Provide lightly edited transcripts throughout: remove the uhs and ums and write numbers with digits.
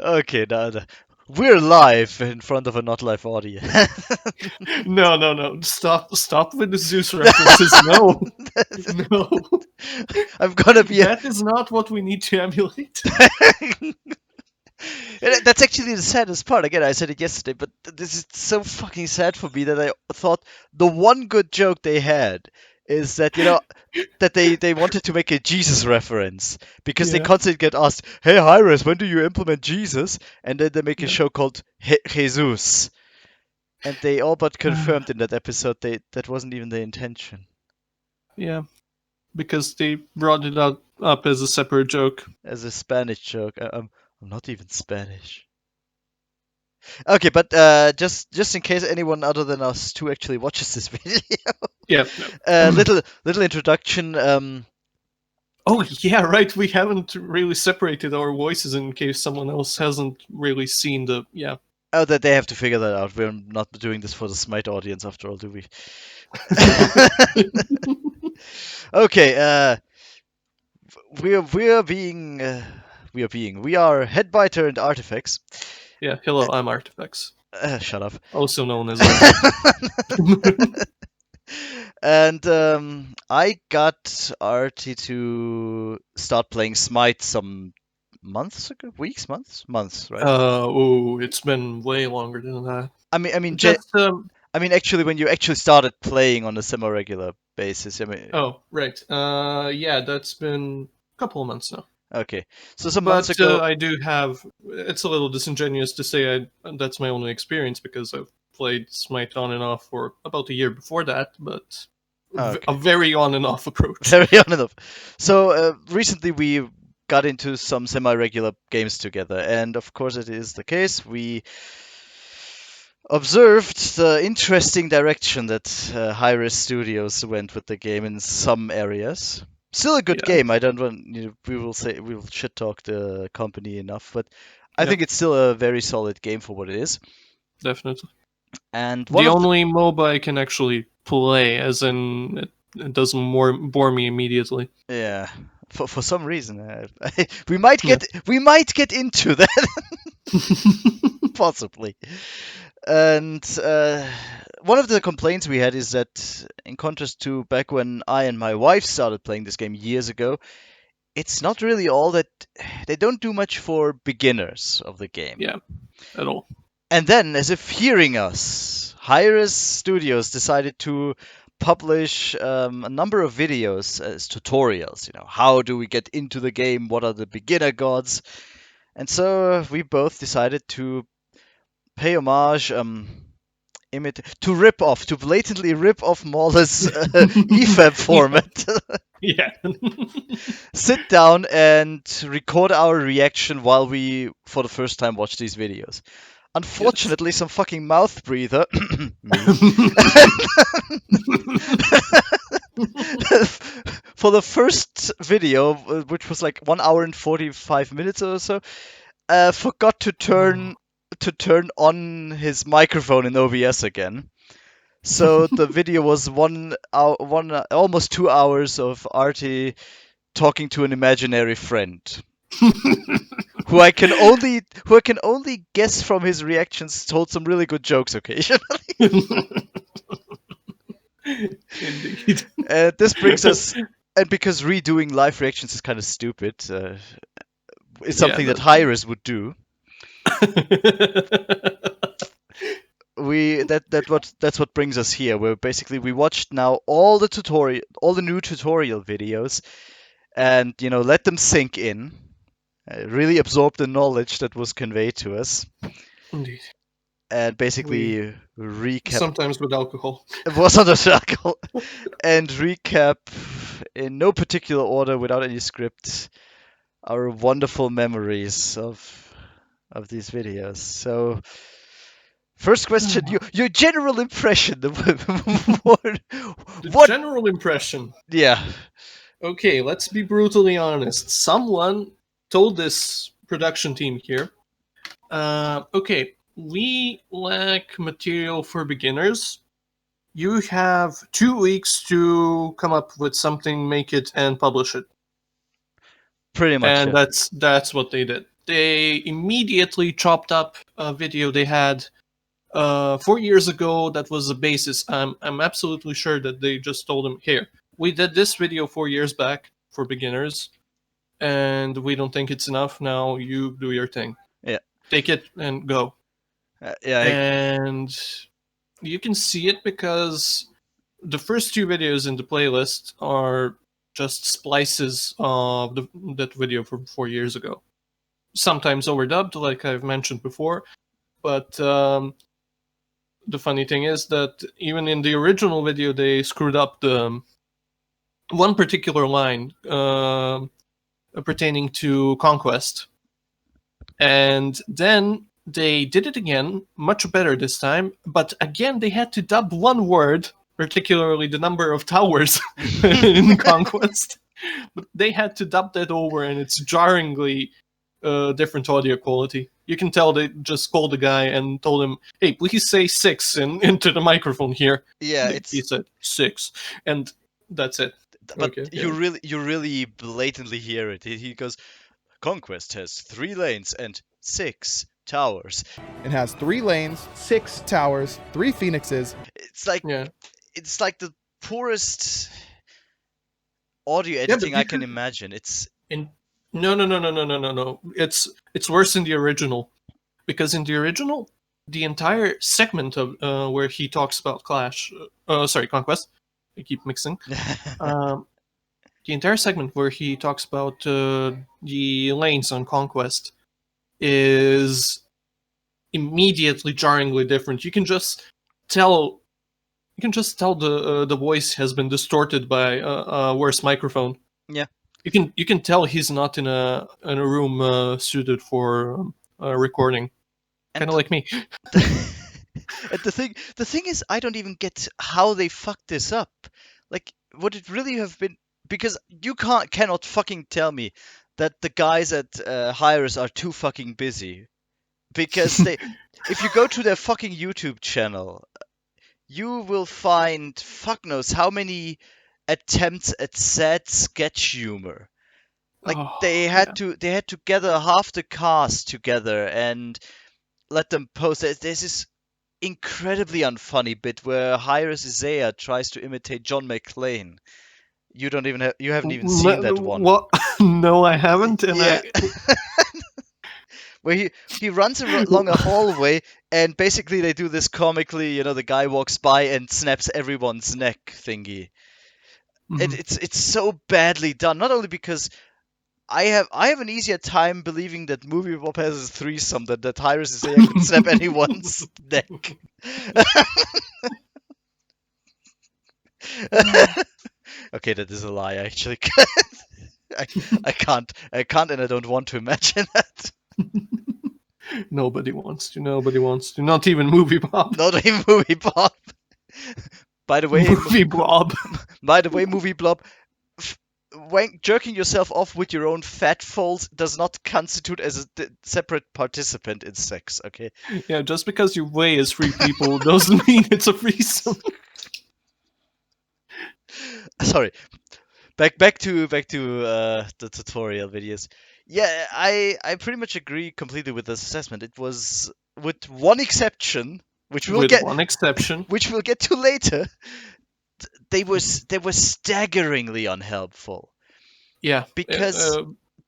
Okay, we're live in front of a not live audience. No. Stop with the Zeus references. No. No. I'm gonna be. That is not what we need to emulate. That's actually the saddest part. Again, I said it yesterday, but this is so fucking sad for me that I thought the one good joke they had is that that they wanted to make a Jesus reference because they Yeah. constantly get asked, "Hey, HiRez, when do you implement Jesus?" And then they make a Yeah. show called Jesus, and they all but confirmed in that episode that wasn't even the intention. Yeah. Because they brought it up as a separate joke. As a Spanish joke. I'm not even Spanish. Okay, but just in case anyone other than us two actually watches this video, Yeah. No. little introduction. Oh, yeah, right. We haven't really separated our voices in case someone else hasn't really seen the. Yeah. Oh, that they have to figure that out. We're not doing this for the Smite audience after all, do we? Okay. We are Headbiter and Artifex. Yeah. Hello, I'm Artifex. Shut up. Also known as. And I got Artie to start playing Smite some months ago, months, right? It's been way longer than that. I mean, Just actually, when you actually started playing on a semi-regular basis, I mean. Oh, right. Yeah, that's been a couple of months now. Okay, so some months ago, I do have. It's a little disingenuous to say that's my only experience because I've played Smite on and off for about a year before that, but a very on and off approach. Very on and off. So recently we got into some semi-regular games together, and of course it is the case. We observed the interesting direction that HiRez Studios went with the game in some areas. Still a good game. I don't want we will shit talk the company enough, but I think it's still a very solid game for what it is. Definitely. And the only MOBA I can actually play, as in it doesn't bore me immediately. Yeah, for some reason we might get into that possibly. And one of the complaints we had is that, in contrast to back when I and my wife started playing this game years ago, it's not really all that. They don't do much for beginners of the game. Yeah, at all. And then, as if hearing us, HiRez Studios decided to publish a number of videos as tutorials. How do we get into the game? What are the beginner gods? And so we both decided to pay homage, to blatantly rip off Mauler's EFAP format. Yeah. Sit down and record our reaction while we, for the first time, watch these videos. Unfortunately, some fucking mouth breather for the first video, which was like 1 hour and 45 minutes or so, forgot to turn on his microphone in OBS again. So the video was almost 2 hours of Artie talking to an imaginary friend. who I can only guess from his reactions told some really good jokes occasionally. Indeed. This brings us, and because redoing live reactions is kind of stupid, it's something that HiRez would do. That's what brings us here. Where basically we watched now all the new tutorial videos, and let them sink in. Really absorb the knowledge that was conveyed to us. Indeed. And basically recap. Sometimes with alcohol. It was under alcohol. And recap in no particular order, without any script, our wonderful memories of these videos. So, first question: your general impression. What general impression? Yeah. Okay, let's be brutally honest. Someone told this production team here, okay, we lack material for beginners. You have 2 weeks to come up with something, make it, and publish it. Pretty much. And that's what they did. they immediately chopped up a video they had 4 years ago that was the basis. I'm absolutely sure that they just told him, here, we did this video 4 years back for beginners, and we don't think it's enough. Now you do your thing. Yeah. Take it and go. Yeah. And you can see it because the first 2 videos in the playlist are just splices of that video from 4 years ago. Sometimes overdubbed, like I've mentioned before, but the funny thing is that even in the original video, they screwed up the one particular line pertaining to Conquest. And then they did it again, much better this time, but again they had to dub one word, particularly the number of towers in Conquest. But they had to dub that over, and it's jarringly different audio quality. You can tell they just called the guy and told him, "Hey, please say 6 into the microphone here." Yeah, He said 6, and that's it. but Okay, you yeah. really blatantly hear it. He goes, Conquest has 3 lanes and 6 towers. It has 3 lanes, 6 towers, 3 phoenixes. It's like Yeah. it's like the poorest audio Yeah, but editing you I can could- imagine. It's No. It's worse in the original, because in the original, the entire segment of where he talks about Conquest. I keep mixing. The entire segment where he talks about the lanes on Conquest is immediately jarringly different. You can just tell. You can just tell the voice has been distorted by a worse microphone. Yeah. You can tell he's not in a room suited for recording. Kind of like me. And the thing is, I don't even get how they fucked this up. Like, would it really have been? Because you cannot fucking tell me that the guys at HiRez are too fucking busy. Because if you go to their fucking YouTube channel, you will find fuck knows how many attempts at sad sketch humor. Like they had to gather half the cast together and let them post. There's this incredibly unfunny bit where HiRez Isaiah tries to imitate John McClane. You haven't even seen that one. What? No, I haven't. And Yeah. Where he runs along a hallway and basically they do this comically, the guy walks by and snaps everyone's neck thingy. Mhm. It's so badly done. Not only because I have an easier time believing that Movie Bob has a threesome than that HiRez Isaiah can snap anyone's neck. Okay, that is a lie. Actually, I can't, and I don't want to imagine that. Nobody wants to. Nobody wants to. Not even Movie Bob. Not even Movie Bob. By the way, Movie Blob. Movie Blob, jerking yourself off with your own fat folds does not constitute as a separate participant in sex. Okay. Yeah, just because you weigh as 3 people doesn't mean it's a threesome. Sorry. Back to the tutorial videos. Yeah, I pretty much agree completely with this assessment. It was, with one exception, which we'll With one exception. which we'll get to later. They were staggeringly unhelpful. Yeah, Because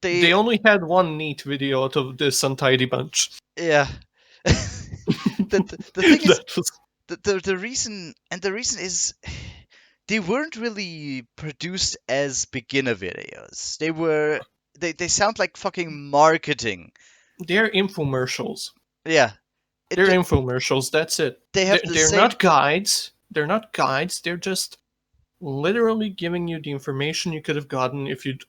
they only had one neat video out of this untidy bunch. Yeah. The thing is, the reason is they weren't really produced as beginner videos. They sound like fucking marketing. They're infomercials. Yeah. They're infomercials. That's it. They're not guides. They're not guides. They're just literally giving you the information you could have gotten if you'd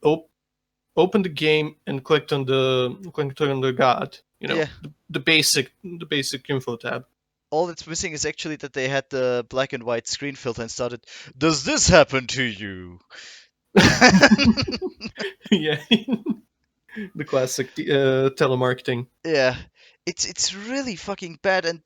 opened the game and clicked on the guide. The basic info tab. All that's missing is actually that they had the black and white screen filter and started, "Does this happen to you?" Yeah. The classic telemarketing. Yeah. It's really fucking bad, and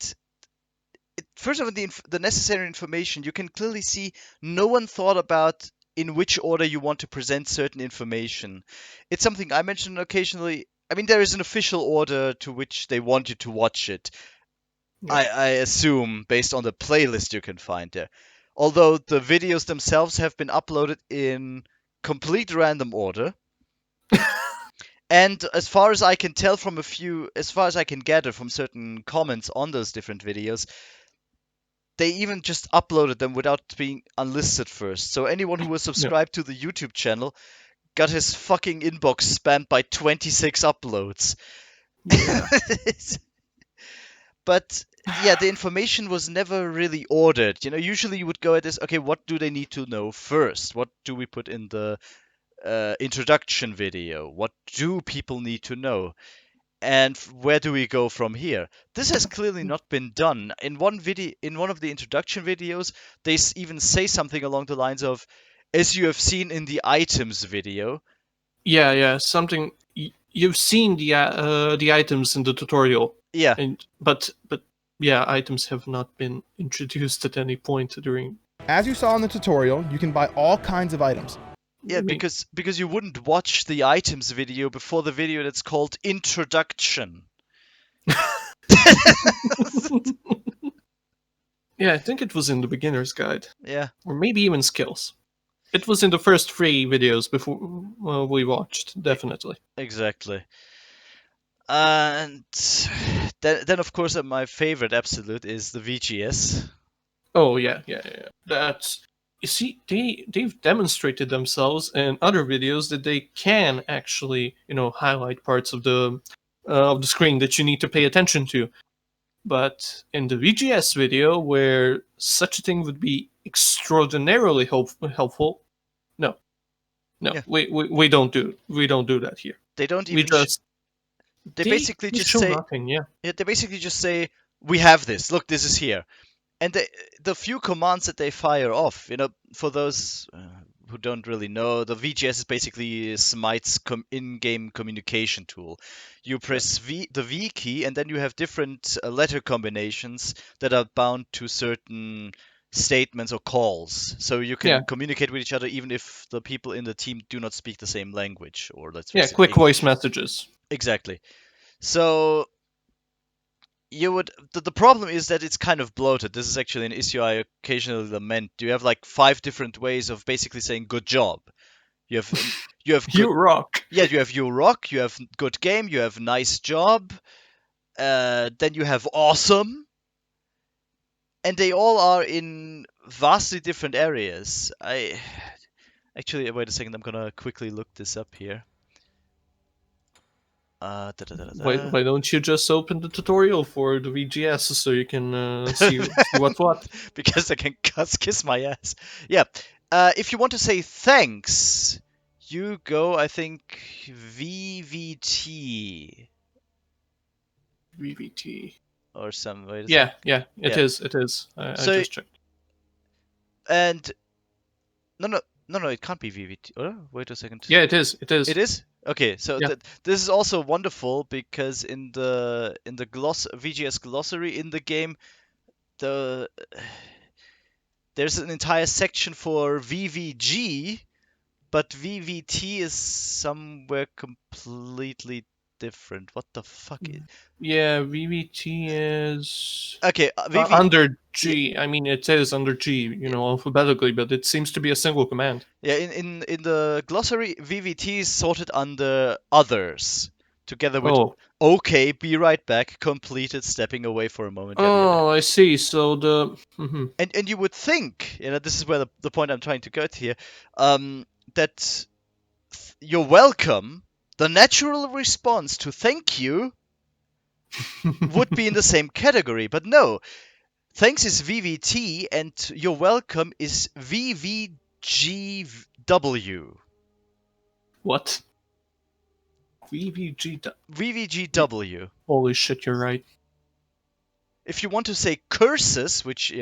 first of all, the necessary information, you can clearly see no one thought about in which order you want to present certain information. It's something I mention occasionally. I mean, there is an official order to which they want you to watch it. Yeah. I assume, based on the playlist you can find there. Although the videos themselves have been uploaded in complete random order. And as far as I can tell from as far as I can gather from certain comments on those different videos, they even just uploaded them without being unlisted first. So anyone who was subscribed to the YouTube channel got his fucking inbox spammed by 26 uploads. Yeah. But yeah, the information was never really ordered. Usually you would go at this, okay, what do they need to know first? What do we put in the introduction video? What do people need to know? And where do we go from here? This has clearly not been done. In one of the introduction videos, they even say something along the lines of, as you have seen in the items video. Yeah, something you've seen the items in the tutorial. Yeah. But yeah, items have not been introduced at any point during. As you saw in the tutorial, you can buy all kinds of items. Yeah, because you wouldn't watch the items video before the video that's called introduction. Yeah, I think it was in the beginner's guide. Yeah. Or maybe even skills. It was in the first 3 videos before we watched, definitely. Exactly. And then of course my favorite absolute is the VGS. Oh yeah. That's, you see, they've demonstrated themselves in other videos that they can actually, highlight parts of the screen that you need to pay attention to. But in the VGS video, where such a thing would be extraordinarily helpful, no, Yeah. we don't do that here. They don't We even. just They basically just show say nothing. Yeah. Yeah, they basically just say, we have this. Look, this is here. And the few commands that they fire off, for those who don't really know, the VGS is basically Smite's in-game communication tool. You press the V key, and then you have different letter combinations that are bound to certain statements or calls. So you can communicate with each other even if the people in the team do not speak the same language, or let's face it, quick English. voice messages. Exactly. So the problem is that it's kind of bloated. This is actually an issue I occasionally lament. You have like 5 different ways of basically saying good job. You have good, You rock. Yeah, you have you rock, you have good game, you have nice job, then you have awesome, and they all are in vastly different areas. Actually, wait a second, I'm gonna quickly look this up here. Why don't you just open the tutorial for the VGS so you can see what's what? Because I can kiss my ass. Yeah. If you want to say thanks, you go, I think, VVT. VVT. Or some way. Yeah, it is. It is. I just checked. And no, it can't be VVT. Oh, wait a second. Yeah, it is. It is. It is? Okay, so this is also wonderful because in the VGS glossary in the game, there's an entire section for VVG, but VVT is somewhere completely different. What the fuck? Yeah, VVT is okay. Under G. I mean, it is under G, alphabetically, but it seems to be a single command. Yeah, in the glossary, VVT is sorted under others, together with okay, be right back, completed, stepping away for a moment. Oh, I see. So the and you would think, this is where the point I'm trying to get here, that you're welcome. The natural response to thank you would be in the same category, but no. Thanks is VVT, and you're welcome is VVGW. What? VVGW. Holy shit, you're right. If you want to say curses, which,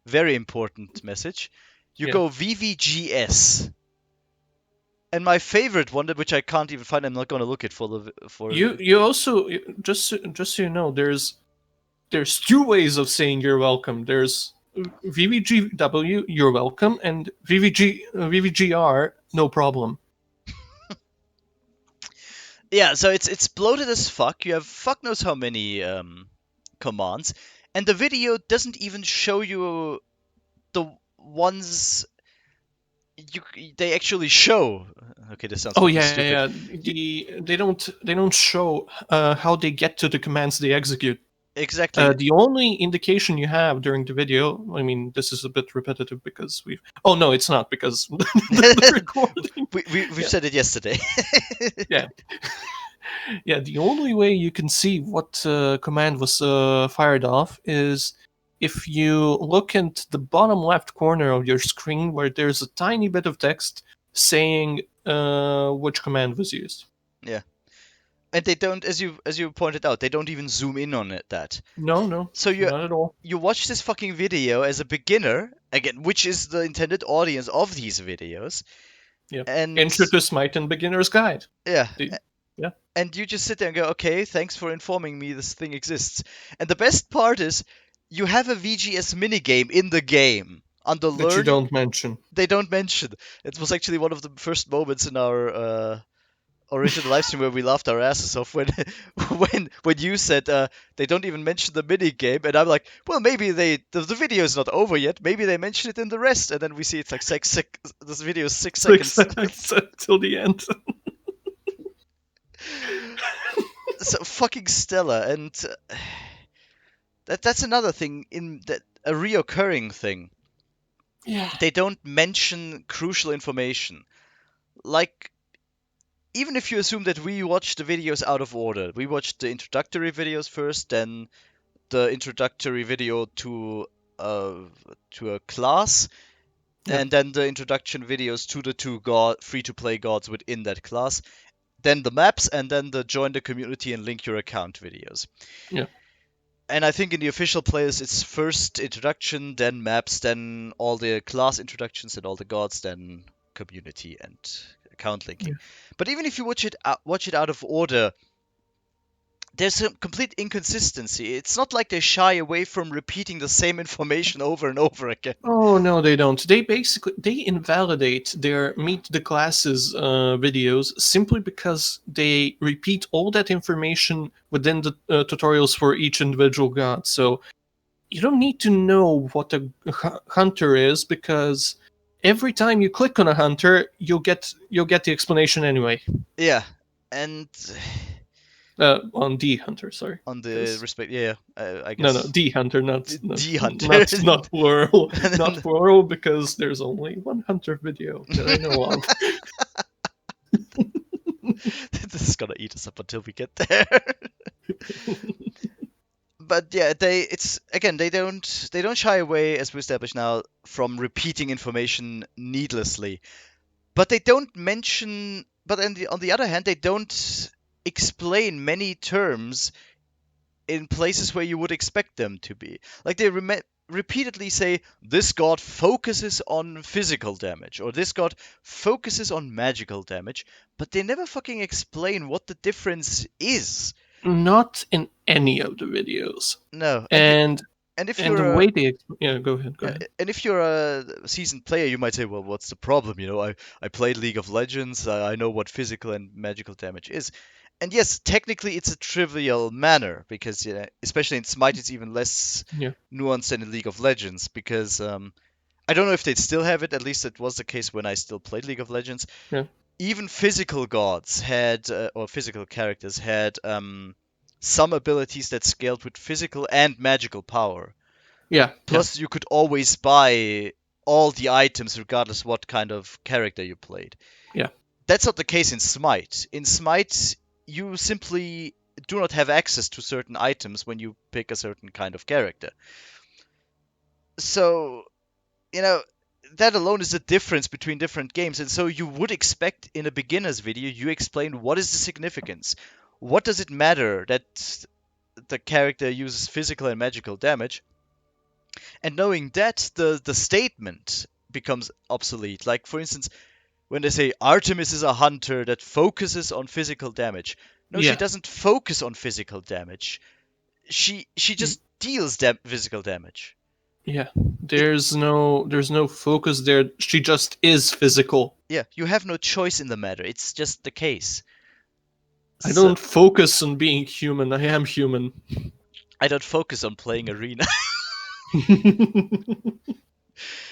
very important message, you go VVGS. And my favorite one, which I can't even find, I'm not going to look it for. You also, just so you know, there's 2 ways of saying you're welcome. There's VVGW, you're welcome, and VVGR, no problem. Yeah, so it's bloated as fuck. You have fuck knows how many commands, and the video doesn't even show you the ones they actually show. Okay, this sounds Oh fucking yeah, stupid. they don't show how they get to the commands they execute. Exactly. The only indication you have during the video, I mean, this is a bit repetitive because we've. Oh no, it's not because the recording. We've Yeah. said it yesterday. Yeah, yeah. The only way you can see what command was fired off is if you look at the bottom left corner of your screen, where there's a tiny bit of text saying which command was used. Yeah. And they don't, as you pointed out, they don't even zoom in on it. That No, so not at all. you watch this fucking video as a beginner again, which is the intended audience of these videos, Yeah. and Intro to Smite and Beginner's Guide. yeah, Yeah. and you just sit there and go, okay, thanks for informing me this thing exists. And the best part is, you have a VGS minigame in the game under That you learn. don't mention. They don't mention. It was actually one of the first moments in our original live stream where we laughed our asses off when when you said they don't even mention the mini game, and I'm like, well, maybe the video is not over yet. Maybe they mention it in the rest, and then we see it's like this video is 6 seconds. Till the end. So fucking stellar, and that's another thing in that a reoccurring thing. Yeah. They don't mention crucial information, like. Even if you assume that we watched the videos out of order, we watched the introductory videos first, then the introductory video to a class, Yeah. and then the introduction videos to the two free-to-play gods within that class, then the maps, and then the join the community and link your account videos. Yeah. And I think in the official playlist, it's first introduction, then maps, then all the class introductions and all the gods, then community and account linking. Yeah. But even if you watch it out of order, there's a complete inconsistency. It's not like they shy away from repeating the same information over and over again. Oh no, they don't. They invalidate their Meet the Classes videos simply because they repeat all that information within the tutorials for each individual god. So you don't need to know what a hunter is, because every time you click on a hunter, you'll get the explanation anyway. Yeah, and On the hunter, sorry. on the respect, I guess. No, the hunter, not D hunter. not plural, not plural, because there's only one hunter video that I know of. This is gonna eat us up until we get there. But yeah, they don't shy away, as we established now, from repeating information needlessly. But they don't mention. But on the other hand, they don't explain many terms in places where you would expect them to be. Like they repeatedly say, this god focuses on physical damage, or this god focuses on magical damage, but they never fucking explain what the difference is. Not in any of the videos. No. And if and you're the way they go ahead. and if you're a seasoned player, you might say, well, what's the problem? You know, I played League of Legends. I know what physical and magical damage is. And yes, technically it's a trivial manner, because especially in Smite it's even less nuanced than in League of Legends, because I don't know if they'd still have it. At least it was the case when I still played League of Legends. Yeah. Even physical gods had, or physical characters had, some abilities that scaled with physical and magical power. Yeah. Plus, you could always buy all the items regardless what kind of character you played. Yeah. That's not the case in Smite. In Smite, you simply do not have access to certain items when you pick a certain kind of character. So, that alone is the difference between different games. And so you would expect in a beginner's video, you explain what is the significance. What does it matter that the character uses physical and magical damage? And knowing that, the statement becomes obsolete. Like, for instance, when they say Artemis is a hunter that focuses on physical damage. No, she doesn't focus on physical damage. She just deals physical damage. Yeah, there's no focus there. She just is physical. Yeah, you have no choice in the matter. It's just the case. I So don't focus on being human. I am human. I don't focus on playing arena. I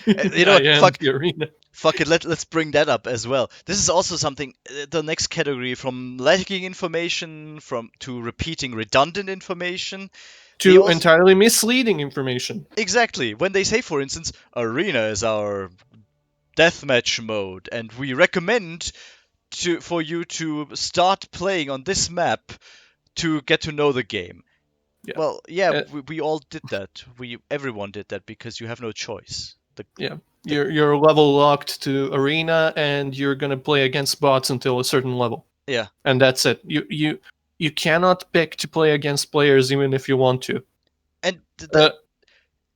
You know what? am the arena. Fuck it. Let's bring that up as well. This is also something. The next category, from lacking information to repeating redundant information. They To also, entirely misleading information. exactly, when they say, for instance, arena is our deathmatch mode, and we recommend for you to start playing on this map to get to know the game. Yeah. Well, yeah, Uh, we all did that. Everyone did that because you have no choice. Yeah. You're level locked to arena, and you're gonna play against bots until a certain level. Yeah. And that's it. You cannot pick to play against players even if you want to. And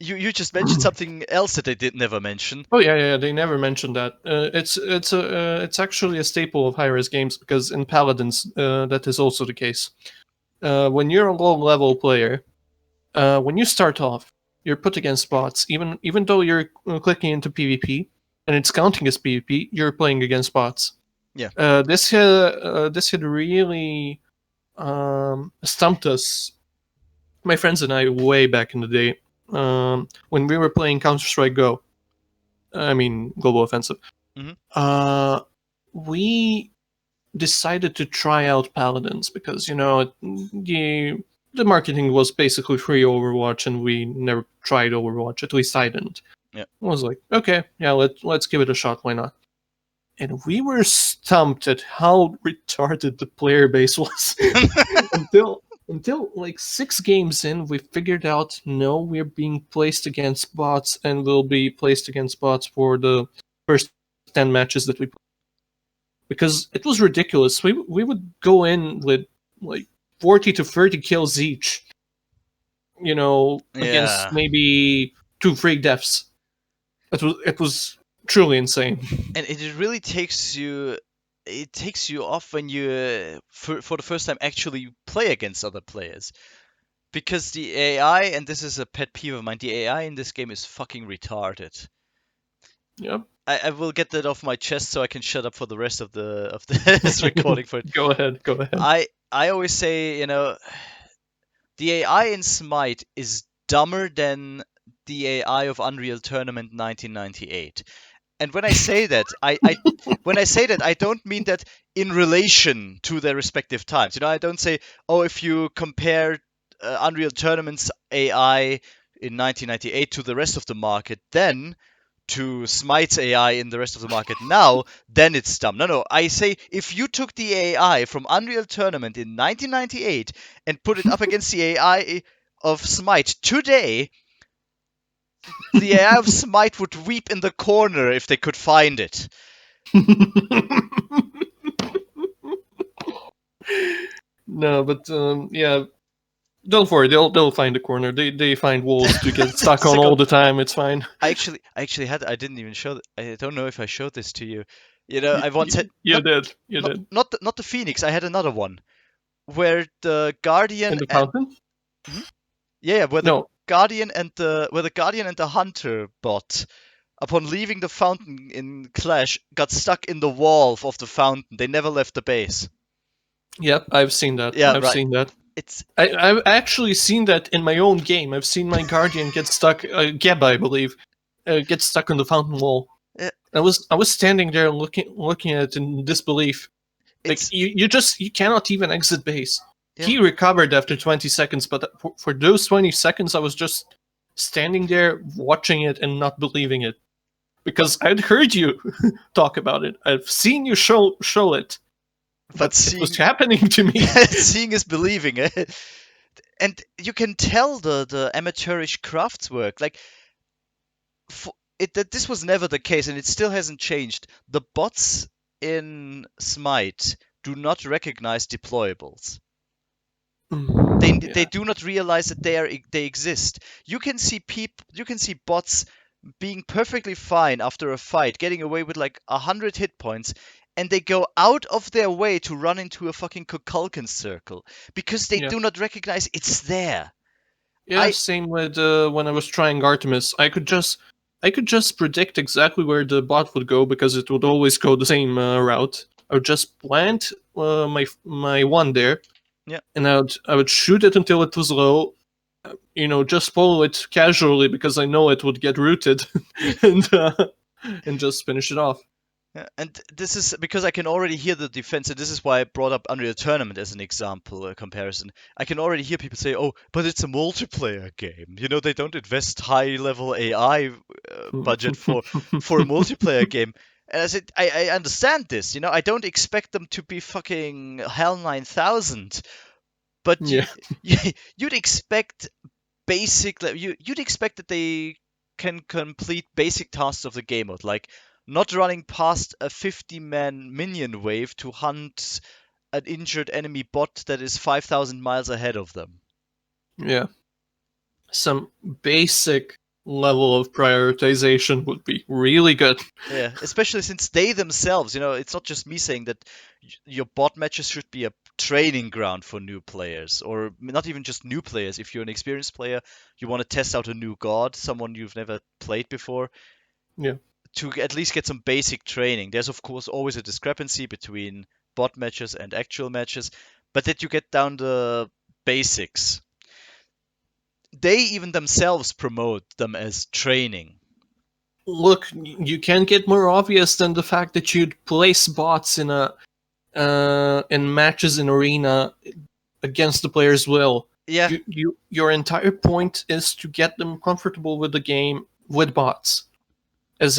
you just mentioned something else that they did never mention. Oh yeah, they never mentioned that. It's actually a staple of HiRez games, because in Paladins that is also the case. When you're a low level player, when you start off, you're put against bots. Even though you're clicking into PvP and it's counting as PvP, you're playing against bots. Yeah. This had really stumped us, my friends and I, way back in the day, when we were playing Counter-Strike Go. I mean, Global Offensive. Mhm. We decided to try out Paladins because, the marketing was basically free Overwatch, and we never tried Overwatch. At least I didn't. Yeah. I was like, okay, yeah, let's give it a shot. Why not? And we were stumped at how retarded the player base was until like 6 games in, we figured out, no, we're being placed against bots, and we'll be placed against bots for the first 10 matches that we play. Because it was ridiculous. We would go in with like 40 to 30 kills each, against Yeah. maybe 2 free deaths. It was truly insane. And it really takes you off when you for the first time actually play against other players, because the AI, and this is a pet peeve of mine, the AI in this game is fucking retarded. Yep. I will get that off my chest so I can shut up for the rest of this recording. For it. Go ahead. I always say, the AI in Smite is dumber than the AI of Unreal Tournament 1998. And when I say that, I don't mean that in relation to their respective times. I don't say, oh, if you compare Unreal Tournament's AI in 1998 to the rest of the market, then to Smite's AI in the rest of the market now, then it's dumb. No. I say, if you took the AI from Unreal Tournament in 1998 and put it up against the AI of Smite today, the AI of Smite would weep in the corner if they could find it. No, but yeah, don't worry. They'll find a corner. They find walls to get stuck on all the time. It's fine. I didn't even show. I don't know if I showed this to you. I once had. You did. Not the Phoenix. I had another one where the Guardian In the fountain? Yeah, where the No. Guardian and the Hunter bot, upon leaving the fountain in Clash, got stuck in the wall of the fountain. They never left the base. Yep, I've seen that. Yeah, I've right. seen that. It's I've actually seen that in my own game. I've seen my Guardian get stuck. Geba, I believe, get stuck on the fountain wall. Yeah. I was standing there looking at it in disbelief. Like you cannot even exit base. Yeah. He recovered after 20 seconds, but for those 20 seconds, I was just standing there watching it and not believing it, because I'd heard you talk about it. I've seen you show it, but it was happening to me. Seeing is believing. And you can tell the amateurish crafts work. Like, that this was never the case, and it still hasn't changed. The bots in Smite do not recognize deployables. They do not realize that they exist. You can see bots being perfectly fine after a fight, getting away with like 100 hit points, and they go out of their way to run into a fucking Kukulkan circle because they do not recognize it's there. Yeah, same with when I was trying Artemis. I could just predict exactly where the bot would go because it would always go the same route. I would just plant my one there, Yeah. and I would shoot it until it was low. Just follow it casually because I know it would get rooted, and just finish it off. Yeah, and this is because I can already hear the defense, and this is why I brought up Unreal Tournament as an example, a comparison. I can already hear people say, "Oh, but it's a multiplayer game. They don't invest high-level AI budget for a multiplayer game." And I said, I understand this. I don't expect them to be fucking Hell 9000, but Yeah. you'd expect you'd expect that they can complete basic tasks of the game mode, like not running past a 50-man minion wave to hunt an injured enemy bot that is 5,000 miles ahead of them. Yeah. Some basic level of prioritization would be really good. Yeah, especially since they themselves, it's not just me saying that your bot matches should be a training ground for new players, or not even just new players. If you're an experienced player, you want to test out a new god, someone you've never played before. Yeah. To at least get some basic training. There's of course always a discrepancy between bot matches and actual matches, but that you get down the basics. They even themselves promote them as training. Look, you can't get more obvious than the fact that you'd place bots in matches in arena against the player's will. Yeah. Your entire point is to get them comfortable with the game with bots, as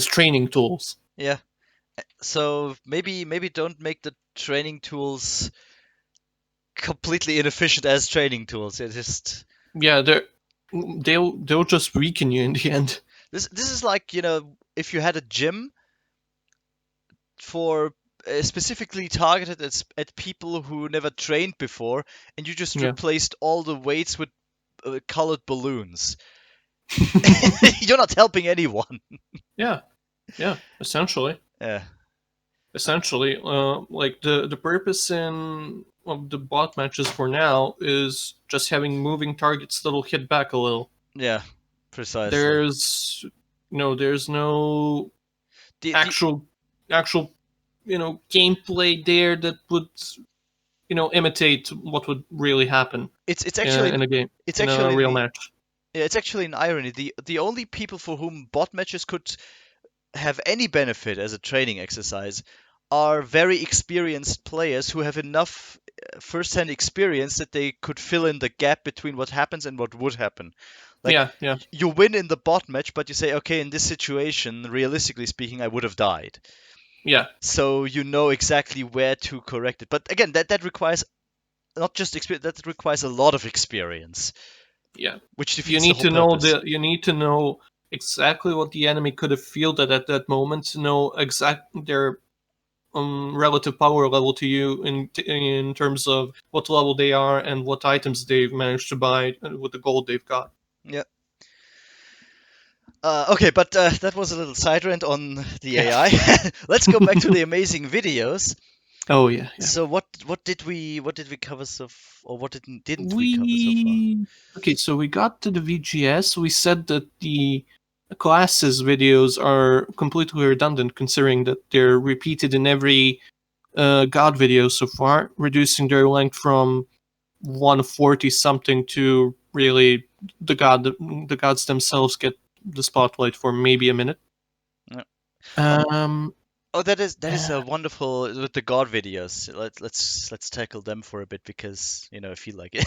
training tools. Yeah. So maybe don't make the training tools completely inefficient as training tools. They'll just weaken you in the end. This is like, if you had a gym for specifically targeted at people who never trained before, and you just replaced all the weights with colored balloons. You're not helping anyone. Yeah, essentially. Yeah. Essentially, like the purpose of the bot matches for now is just having moving targets that'll hit back a little. Yeah, precisely. There's no actual gameplay there that would imitate what would really happen. It's actually in a game. It's in actually a real match. Yeah, it's actually an irony. The only people for whom bot matches could have any benefit as a training exercise are very experienced players who have enough first-hand experience that they could fill in the gap between what happens and what would happen. Yeah. You win in the bot match, but you say, okay, in this situation, realistically speaking, I would have died. Yeah. So you know exactly where to correct it. But again, that requires not just experience, that requires a lot of experience. Yeah. Which defeats you need the whole purpose. You need to know exactly what the enemy could have fielded at that moment to know exactly their relative power level to you in terms of what level they are and what items they've managed to buy with the gold they've got. Yeah. Okay, but that was a little side rant on the AI. Let's go back to the amazing videos. Oh yeah. So what did we cover or what didn't we cover so far? Okay, so we got to the VGS. We said that the classes videos are completely redundant, considering that they're repeated in every god video so far, reducing their length from 140 something to really the gods themselves get the spotlight for maybe a minute. Yeah. Oh, that is a wonderful with the god videos. Let's tackle them for a bit because I feel like it.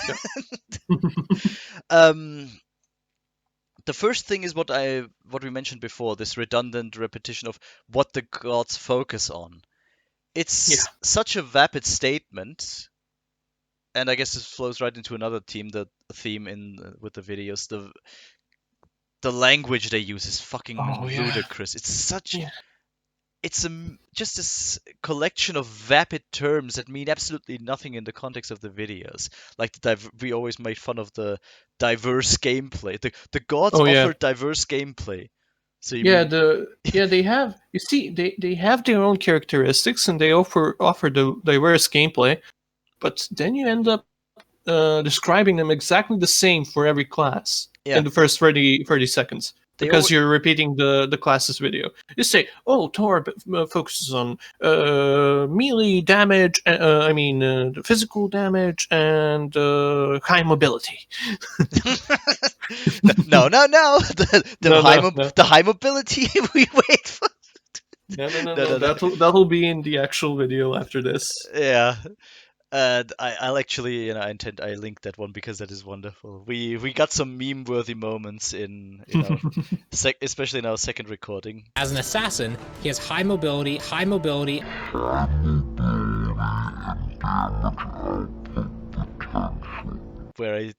The first thing is what we mentioned before, this redundant repetition of what the gods focus on. It's such a vapid statement, and I guess this flows right into another theme with the videos. The language they use is fucking ludicrous. It's such. Yeah. It's just this collection of vapid terms that mean absolutely nothing in the context of the videos. Like we always made fun of the diverse gameplay. The gods offer diverse gameplay. So they have. You see, they have their own characteristics and they offer the diverse gameplay, but then you end up describing them exactly the same for every class in the first 30 seconds. because you're repeating the class's video. You say, "Oh, Tor focuses on melee damage. Physical damage and high mobility." No. The high mobility we wait for. No. That'll be in the actual video after this. Yeah. I'll actually, I linked that one because that is wonderful. We got some meme-worthy moments in especially in our second recording. As an assassin, he has high mobility, where I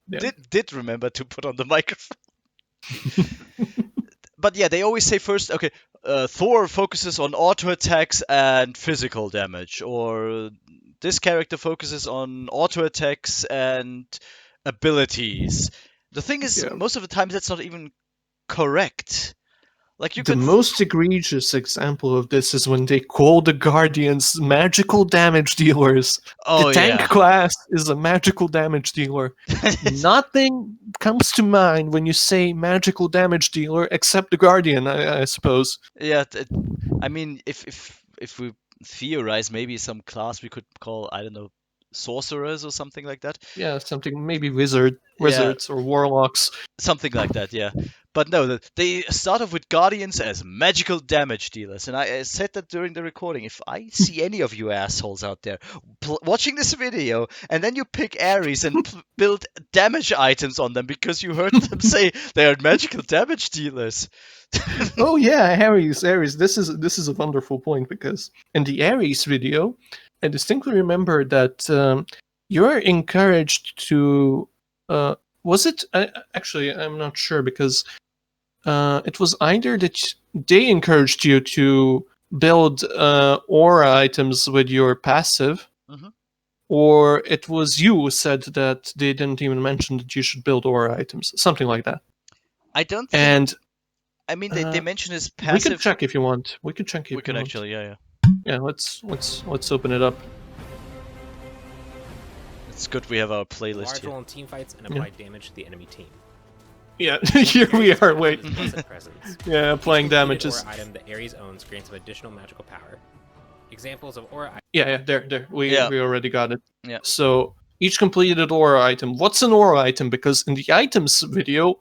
did remember to put on the microphone. But yeah, they always say first, okay, Thor focuses on auto attacks and physical damage, or this character focuses on auto attacks and abilities. The thing is, most of the time that's not even correct. Like the most egregious example of this is when they call the Guardians magical damage dealers. The tank class is a magical damage dealer. Nothing comes to mind when you say magical damage dealer except the Guardian, I suppose. Yeah, I mean, if we theorize, maybe some class we could call, I don't know, sorcerers or something like that. Yeah, something, maybe wizards or warlocks. Something like that, yeah. But no, they start off with Guardians as magical damage dealers. And I said that during the recording. If I see any of you assholes out there watching this video, and then you pick HiRez and build damage items on them because you heard them say they are magical damage dealers. Oh yeah, HiRez. This is a wonderful point, because in the HiRez video, I distinctly remember that you're encouraged to... was it? Actually, I'm not sure, because it was either that they encouraged you to build aura items with your passive, or it was you who said that they didn't even mention that you should build aura items. Something like that. I don't think... And I mean, they mention his passive... We can check if you want. We can check if you want. We can actually, yeah. Yeah, let's open it up. It's good we have our playlist large here. role in team fights and apply damage to the enemy team. Yeah, here we are. Wait. Yeah, applying damages. Aura item that HiRez owns grants him additional magical power. Examples of aura items. Yeah, there. We already got it. Yeah. So each completed aura item. What's an aura item? Because in the items video,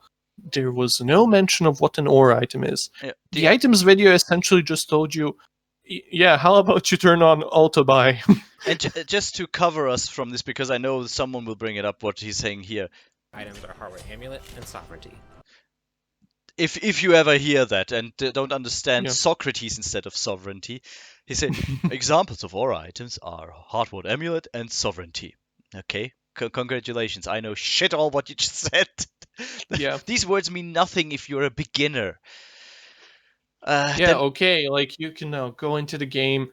there was no mention of what an aura item is. Yeah. The items video essentially just told you, yeah, how about you turn on auto buy? And just to cover us from this, because I know someone will bring it up, what he's saying here. Items are hardware amulet and sovereignty. If you ever hear that and don't understand Socrates instead of sovereignty, he said examples of aura items are hardware amulet and sovereignty. Okay, congratulations. I know shit all what you just said. Yeah. These words mean nothing if you're a beginner. Okay. Like, you can now go into the game,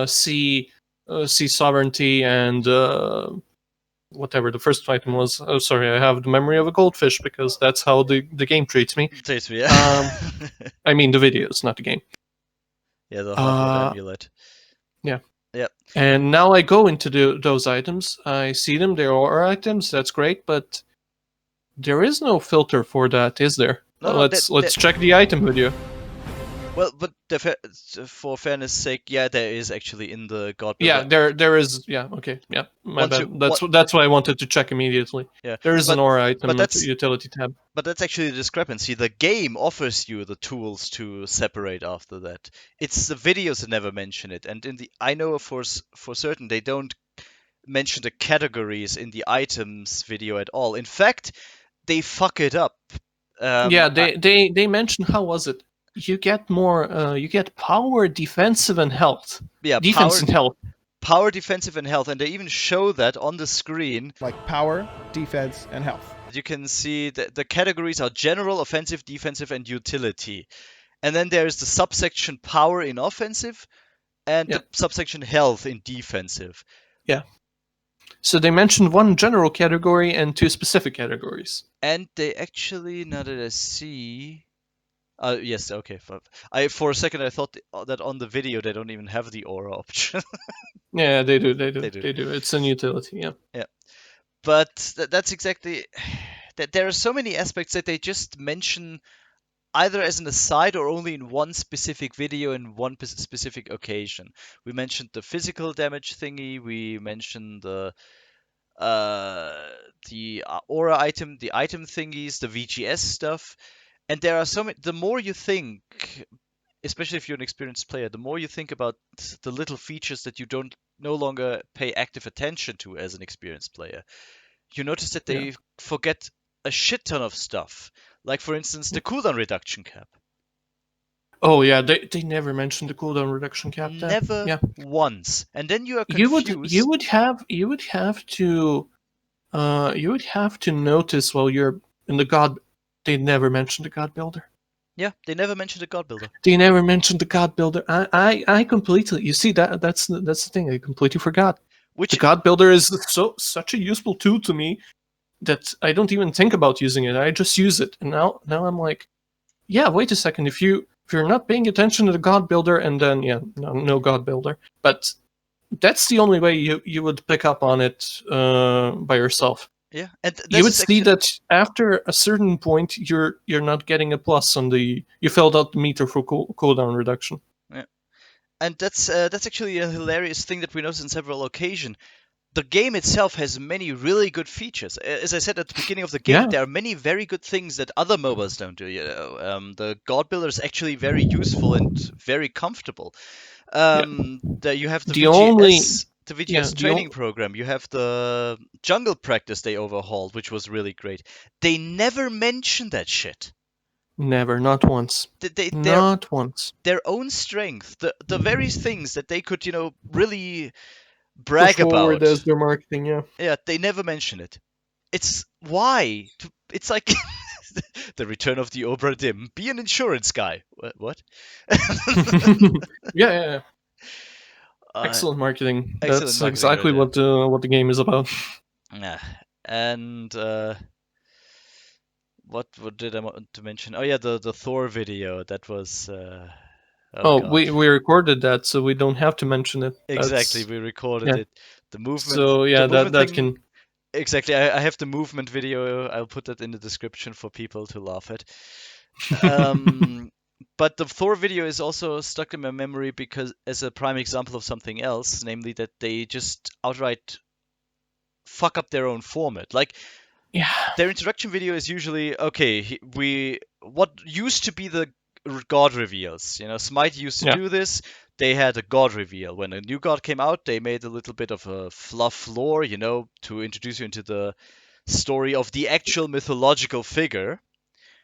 see sovereignty and whatever the first item was. Oh, sorry, I have the memory of a goldfish, because that's how the game treats me. Treats me, yeah. I mean the videos, not the game. Yeah, the hardware amulet. Yeah. Yep. And now I go into those items. I see them. They're aura items. That's great, but there is no filter for that, is there? No, let's check the item video. Well, but for fairness' sake, yeah, there is actually in the God. Yeah, there is. Yeah, okay, yeah. My bad. That's why I wanted to check immediately. Yeah, there is an aura item utility tab. But that's actually the discrepancy. The game offers you the tools to separate after that. It's the videos that never mention it, and I know for certain they don't mention the categories in the items video at all. In fact, they fuck it up. They mention, how was it? You get more. You get power, defensive, and health. Yeah, defense and health. Power, defensive, and health, and they even show that on the screen. Like power, defense, and health. You can see that the categories are general, offensive, defensive, and utility. And then there is the subsection power in offensive, and the subsection health in defensive. Yeah. So they mentioned one general category and two specific categories. And they actually, now that I see. Yes, okay. For a second, I thought that on the video they don't even have the aura option. Yeah, they do. It's an utility, yeah. Yeah. But that's exactly... There are so many aspects that they just mention either as an aside or only in one specific video in one specific occasion. We mentioned the physical damage thingy. We mentioned the aura item, the item thingies, the VGS stuff, and there are so many. The more you think, especially if you're an experienced player, the more you think about the little features that you don't no longer pay active attention to as an experienced player, you notice that Yeah. they forget a shit ton of stuff. Like for instance, the cooldown reduction cap. Oh yeah, they never mentioned the cooldown reduction cap there. Never Yeah. once. And then you are You confused. would have to notice while you're in the god. They never mentioned the god builder. Yeah, they never mentioned the god builder. They never mentioned the god builder. I completely. You see that's the thing. I completely forgot. Which The god builder is such a useful tool to me that I don't even think about using it. I just use it, and now I'm like, yeah. Wait a second. If you're not paying attention to the god builder, and then no god builder, but that's the only way you would pick up on it by yourself. yeah, and You would see that after a certain point, you're not getting a plus on the. You filled out the meter for cooldown reduction. And that's actually a hilarious thing that we noticed on several occasions. The game itself has many really good features. As I said at the beginning of the game, Yeah. there are many very good things that other MOBAs don't do. The God Builder is actually very useful and very comfortable. That you have the VGS training program. You have the jungle practice they overhauled, which was really great. They never mention that shit. Never, not once. Not once. Their own strength, the very things that they could, really brag about. As their marketing, yeah. Yeah, they never mention it. It's why? It's like the return of the Obra Dinn. Be an insurance guy. What? Yeah. Excellent marketing. excellent That's marketing exactly right what the game is about. Yeah, and what did I want to mention? Oh yeah, the Thor video. That was. We recorded that, so we don't have to mention it. Exactly, we recorded it. The movement. So yeah, that can. Exactly, I have the movement video. I'll put that in the description for people to laugh at. But the Thor video is also stuck in my memory because as a prime example of something else, namely that they just outright fuck up their own format. Like, their introduction video is usually okay. What used to be the god reveals. Smite used to do this. They had a god reveal. When a new god came out, they made a little bit of a fluff lore, to introduce you into the story of the actual mythological figure.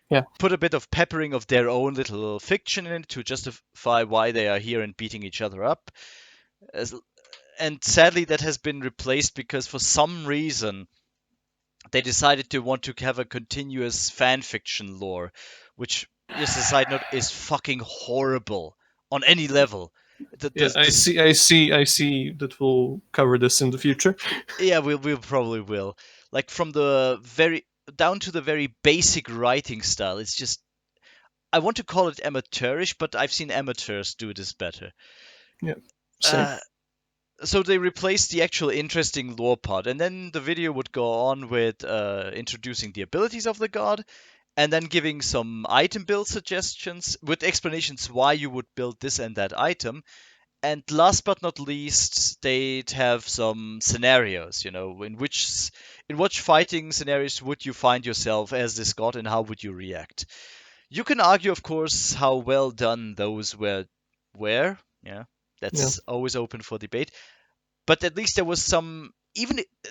Yeah. Put a bit of peppering of their own little fiction in it to justify why they are here and beating each other up. And sadly, that has been replaced because for some reason they decided to want to have a continuous fan fiction lore, which, just a side note, is fucking horrible on any level. I see that we'll cover this in the future. Yeah, we probably will. Like from the down to the very basic writing style, it's just, I want to call it amateurish, but I've seen amateurs do this better. Yeah. Same. So they replaced the actual interesting lore part, and then the video would go on with introducing the abilities of the god, and then giving some item build suggestions with explanations why you would build this and that item. And last but not least, they'd have some scenarios, in which fighting scenarios would you find yourself as this god and how would you react? You can argue, of course, how well done those were. Yeah, that's always open for debate. But at least there was some,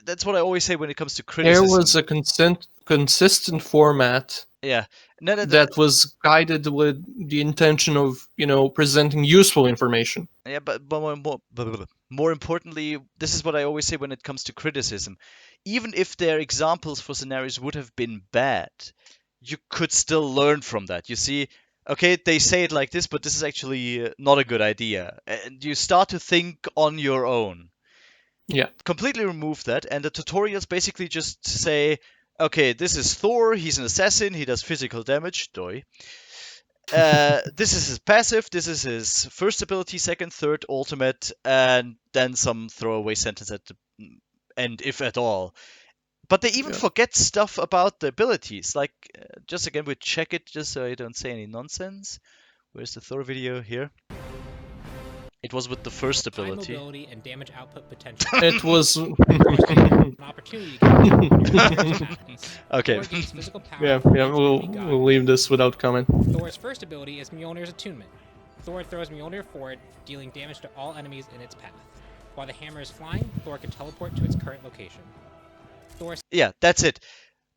that's what I always say when it comes to criticism. There was a consistent format. Yeah. That was guided with the intention of, presenting useful information. Yeah, but more importantly, this is what I always say when it comes to criticism. Even if their examples for scenarios would have been bad, you could still learn from that. You see, okay, they say it like this, but this is actually not a good idea. And you start to think on your own. Yeah. Completely remove that, and the tutorials basically just say, okay, this is Thor, he's an assassin, he does physical damage, doi. This is his passive, this is his first ability, second, third, ultimate, and then some throwaway sentence at the end, if at all. But they even Yeah. forget stuff about the abilities. Like, just again, we check it just so I don't say any nonsense. Where's the Thor video? Here. It was with the first high ability. mobility and damage output potential. It was. Of course, you have an opportunity to get on your Thor's madness. Okay. Thor gains physical power. Yeah, from yeah. nature We'll to be God. we'll leave this without comment. Thor's first ability is Mjolnir's Attunement. Thor throws Mjolnir forward, dealing damage to all enemies in its path. While the hammer is flying, Thor can teleport to its current location. Thor's Yeah, that's it.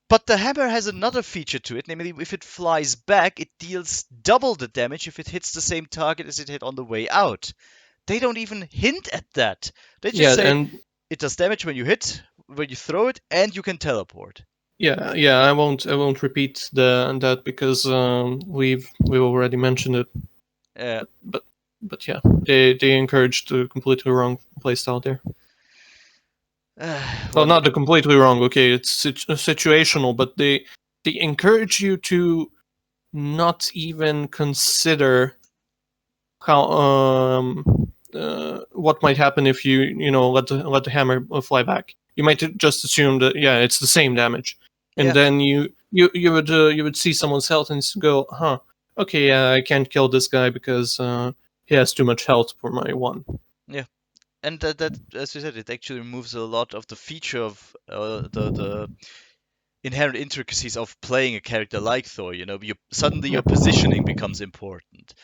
But the hammer has another feature to it, namely if it flies back, it deals double the damage if it hits the same target as it hit on the way out. They don't even hint at that. They just Yeah, say and it does damage when you hit, when you throw it, and you can teleport. yeah. I won't repeat that because we've already mentioned it. But yeah, they encouraged the completely wrong playstyle there. Well, not the completely wrong. Okay, it's situational, but they encourage you to not even consider how what might happen if you let the hammer fly back. You might just assume that it's the same damage, and Yeah. then you would see someone's health and go, huh, okay, I can't kill this guy because he has too much health for my one. And that, as you said, it actually removes a lot of the feature of the inherent intricacies of playing a character like Thor. Suddenly your positioning becomes important.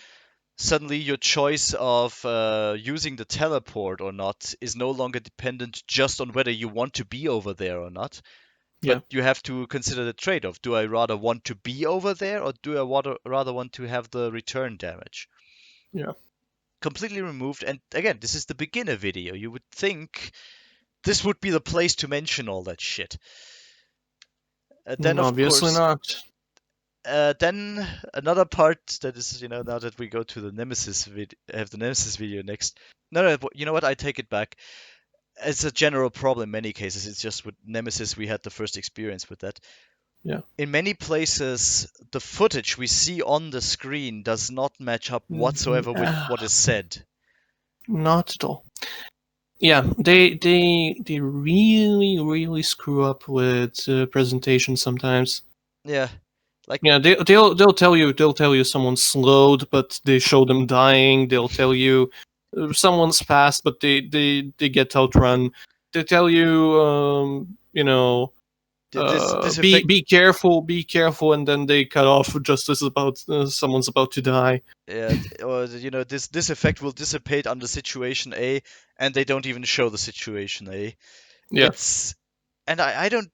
Suddenly your choice of using the teleport or not is no longer dependent just on whether you want to be over there or not. But you have to consider the trade-off. Do I rather want to be over there, or do I rather want to have the return damage? Yeah. Completely removed. And again, this is the beginner video. You would think this would be the place to mention all that shit. Then, of Obviously course, not. then another part that is, now that we go to the Nemesis have the Nemesis video next. No, you know what? I take it back. It's a general problem in many cases. It's just with Nemesis we had the first experience with that. Yeah. In many places, the footage we see on the screen does not match up whatsoever with what is said. Not at all. Yeah, they really screw up with presentation sometimes. Yeah. Yeah, they'll tell you someone's slowed, but they show them dying. They'll tell you someone's fast, but they get outrun. They tell you This effect, be careful, and then they cut off just as about someone's about to die. yeah, or this effect will dissipate under situation A, and they don't even show the situation A. Yeah. And I don't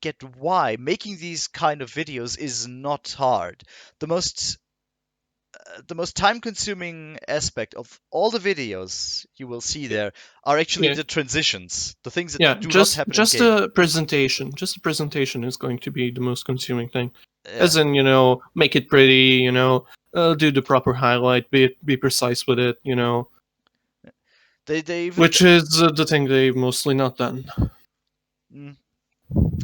get why making these kind of videos is not hard. The most time-consuming aspect of all the videos you will see there are actually the transitions, the things that do not happen in game. The presentation. Just the presentation is going to be the most consuming thing. Yeah. As in, make it pretty, do the proper highlight, be precise with it, They even, which is the thing they've mostly not done.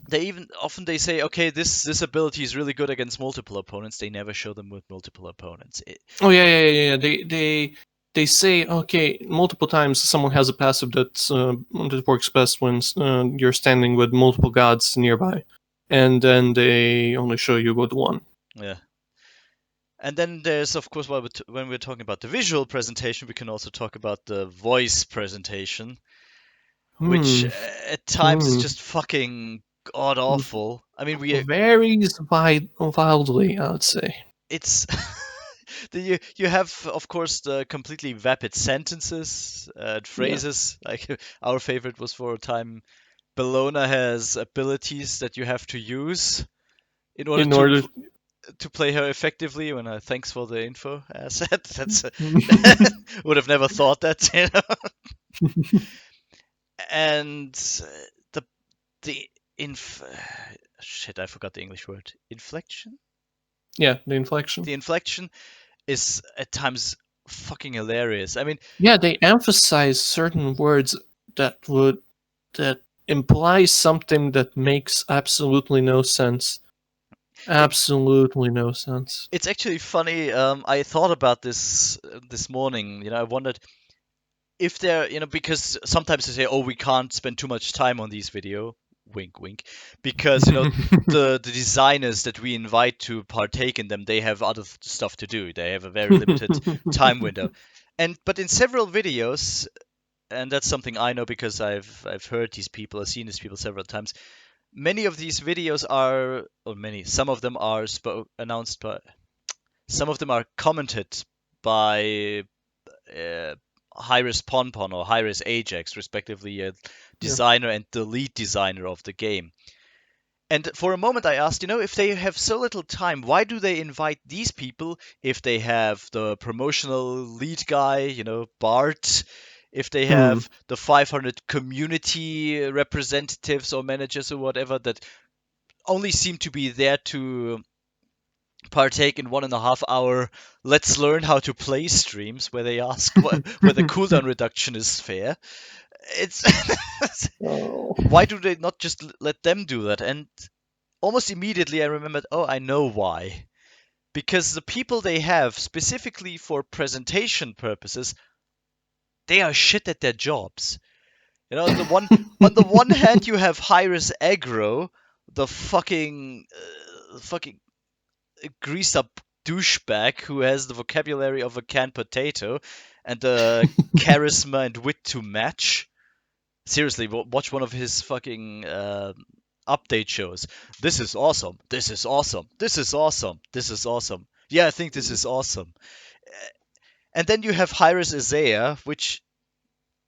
They even often say, okay, this ability is really good against multiple opponents. They never show them with multiple opponents. Yeah. They say, okay, multiple times someone has a passive that works best when you're standing with multiple gods nearby, and then they only show you with one. Yeah. And then there's, of course, when we're talking about the visual presentation, we can also talk about the voice presentation, which at times is just fucking god awful. I mean, varies wildly, I would say. It's you have, of course, the completely vapid sentences and phrases. Like our favorite was for a time, Bellona has abilities that you have to use in order to play her effectively. When thanks for the info, asset. That's would have never thought that. And shit, I forgot the English word. Inflection. Yeah, the inflection. The inflection is at times fucking hilarious. I mean, yeah, they emphasize certain words that imply something that makes absolutely no sense. Absolutely no sense. It's actually funny. I thought about this morning. I wondered if there, because sometimes they say, "Oh, we can't spend too much time on these video." wink, wink, because the designers that we invite to partake in them, they have other stuff to do. They have a very limited time window, but in several videos, and that's something I know because I've heard these people, I've seen these people several times. Many of these videos are, some of them are announced by, some of them are commented by HiRez Ponpon or HiRez Ajax, respectively, a designer and the lead designer of the game. And for a moment I asked, if they have so little time, why do they invite these people if they have the promotional lead guy, Bart, if they have the 500 community representatives or managers or whatever that only seem to be there to partake in 1.5 hour let's learn how to play streams where they ask whether cooldown reduction is fair. It's why do they not just let them do that? And almost immediately I remembered, I know why. Because the people they have specifically for presentation purposes, they are shit at their jobs. On the one hand you have HiRez Aggro, the fucking greased up douchebag who has the vocabulary of a canned potato and the charisma and wit to match. Seriously, watch one of his fucking update shows. This is awesome. This is awesome. This is awesome. This is awesome. Yeah, I think this is awesome. And then you have HiRez Isaiah, which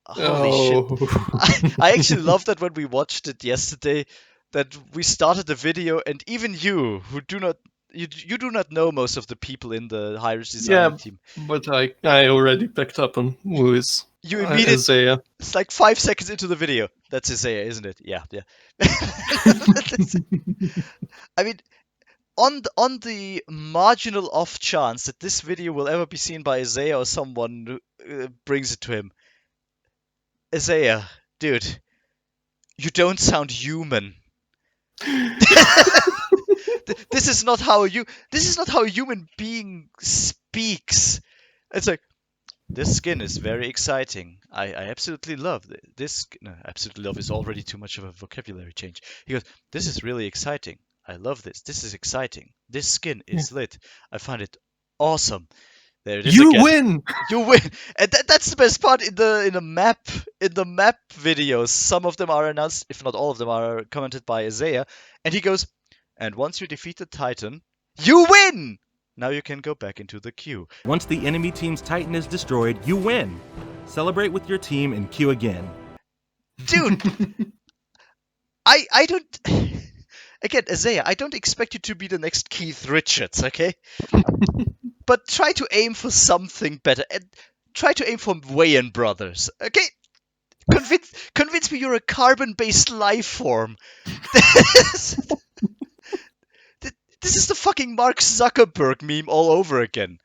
holy shit. I actually loved that when we watched it yesterday, that we started the video and even you, who do not you do not know most of the people in the HiRez design team. But I already picked up on who is Isaiah. It's like 5 seconds into the video. That's Isaiah, isn't it? Yeah. I mean, on the marginal off chance that this video will ever be seen by Isaiah or someone who brings it to him, Isaiah, dude, you don't sound human. This is not how a human being speaks. It's like, this skin is very exciting. I absolutely love this. No, absolutely love is already too much of a vocabulary change. He goes, this is really exciting. I love this. This is exciting. This skin is lit. I find it awesome. There it is. You again. win. You win. And that's the best part in the map videos. Some of them are announced, if not all of them are commented by Isaiah, and he goes, and once you defeat the Titan, you win. Now you can go back into the queue. Once the enemy team's Titan is destroyed, you win. Celebrate with your team and queue again. Dude, I don't... Again, Isaiah, I don't expect you to be the next Keith Richards, okay? But try to aim for something better. And try to aim for Wayans Brothers, okay? Convince me you're a carbon-based life form. This is the fucking Mark Zuckerberg meme all over again.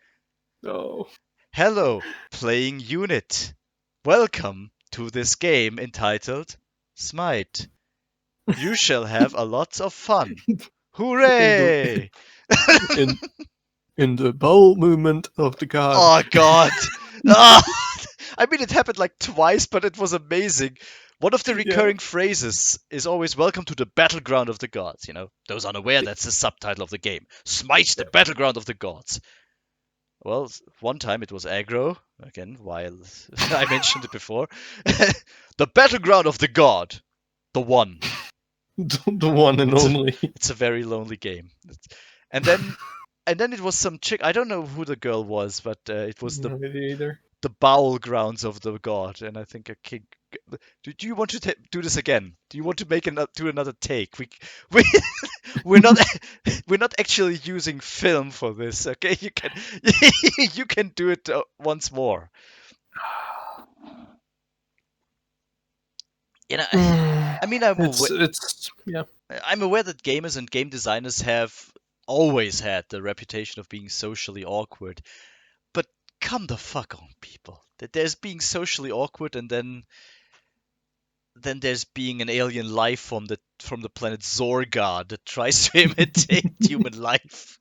Oh. Hello, playing unit. Welcome to this game entitled Smite. You shall have a lot of fun. Hooray! In the bowel movement of the god. Oh god! I mean, it happened like twice, but it was amazing. One of the recurring phrases is always "Welcome to the Battleground of the Gods." Those unaware, that's the subtitle of the game. Smite the Battleground of the Gods. Well, one time it was aggro, again, while I mentioned it before. The Battleground of the God. The one. The one and only. It's a very lonely game. And then it was some chick. I don't know who the girl was, but it was the bowel grounds of the god. And I think a king. Do you want to do this again? Do you want to do another take? We're not actually using film for this. Okay, you can do it once more. I mean, I'm aware that gamers and game designers have always had the reputation of being socially awkward, but come the fuck on, people. That there's being socially awkward, and then there's being an alien life form from the planet Zorgard that tries to imitate human life.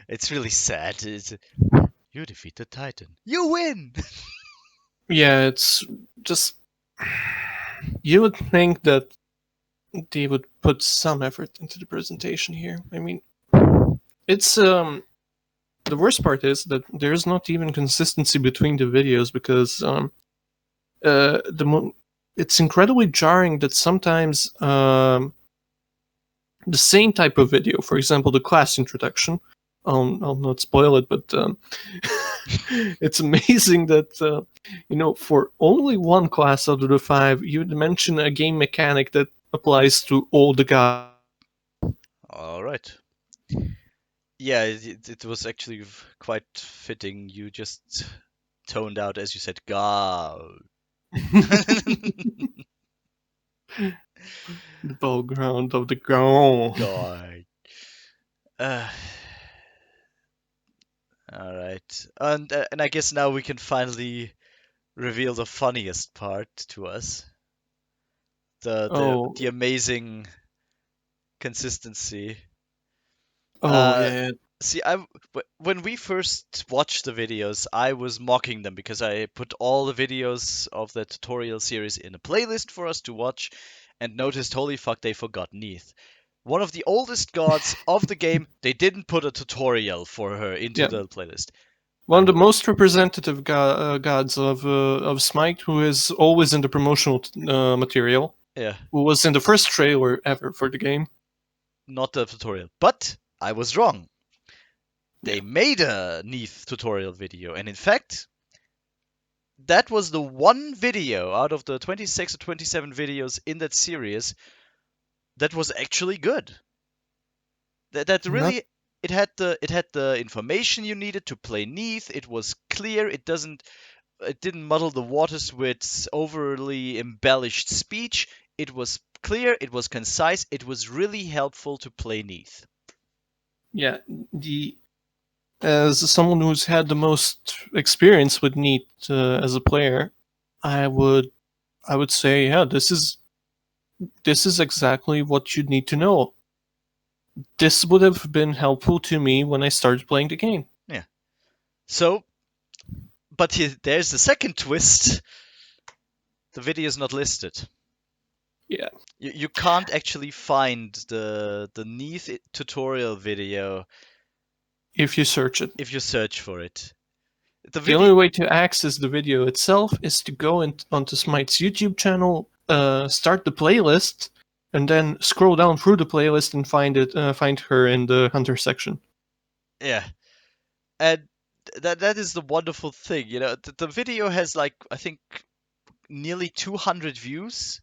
It's really sad. You defeat the Titan. You win! Yeah, it's just... You would think that they would put some effort into the presentation here. I mean, it's the worst part is that there's not even consistency between the videos because it's incredibly jarring that sometimes the same type of video, for example, the class introduction. I'll not spoil it, but it's amazing that for only one class out of the 5, you would mention a game mechanic that applies to all the guys. All right. Yeah, it was actually quite fitting. You just toned out, as you said, "God." The battleground of the ground. God. Uh, all right, and I guess now we can finally reveal the funniest part to us. The amazing consistency. Yeah. See, when we first watched the videos, I was mocking them because I put all the videos of the tutorial series in a playlist for us to watch, and noticed, holy fuck, they forgot Neith. One of the oldest gods of the game, they didn't put a tutorial for her into the playlist. One of the most representative gods of Smite, who is always in the promotional material. Yeah. Who was in the first trailer ever for the game. Not the tutorial. But I was wrong. They made a Neith tutorial video, and in fact, that was the one video out of the 26 or 27 videos in that series that was actually good. That really it had the information you needed to play Neith. It was clear. It didn't muddle the waters with overly embellished speech. It was clear. It was concise. It was really helpful to play Neith. Yeah, as someone who's had the most experience with Neith as a player, I would say, yeah, this is exactly what you need to know. This would have been helpful to me when I started playing the game. Yeah. So, but there's the second twist. The video is not listed. Yeah. You can't actually find the Neith tutorial video if you search it. If you search for it. The only way to access the video itself is to go onto Smite's YouTube channel, start the playlist, and then scroll down through the playlist and find her in the Hunter section. Yeah, and that is the wonderful thing. The video has I think nearly 200 views.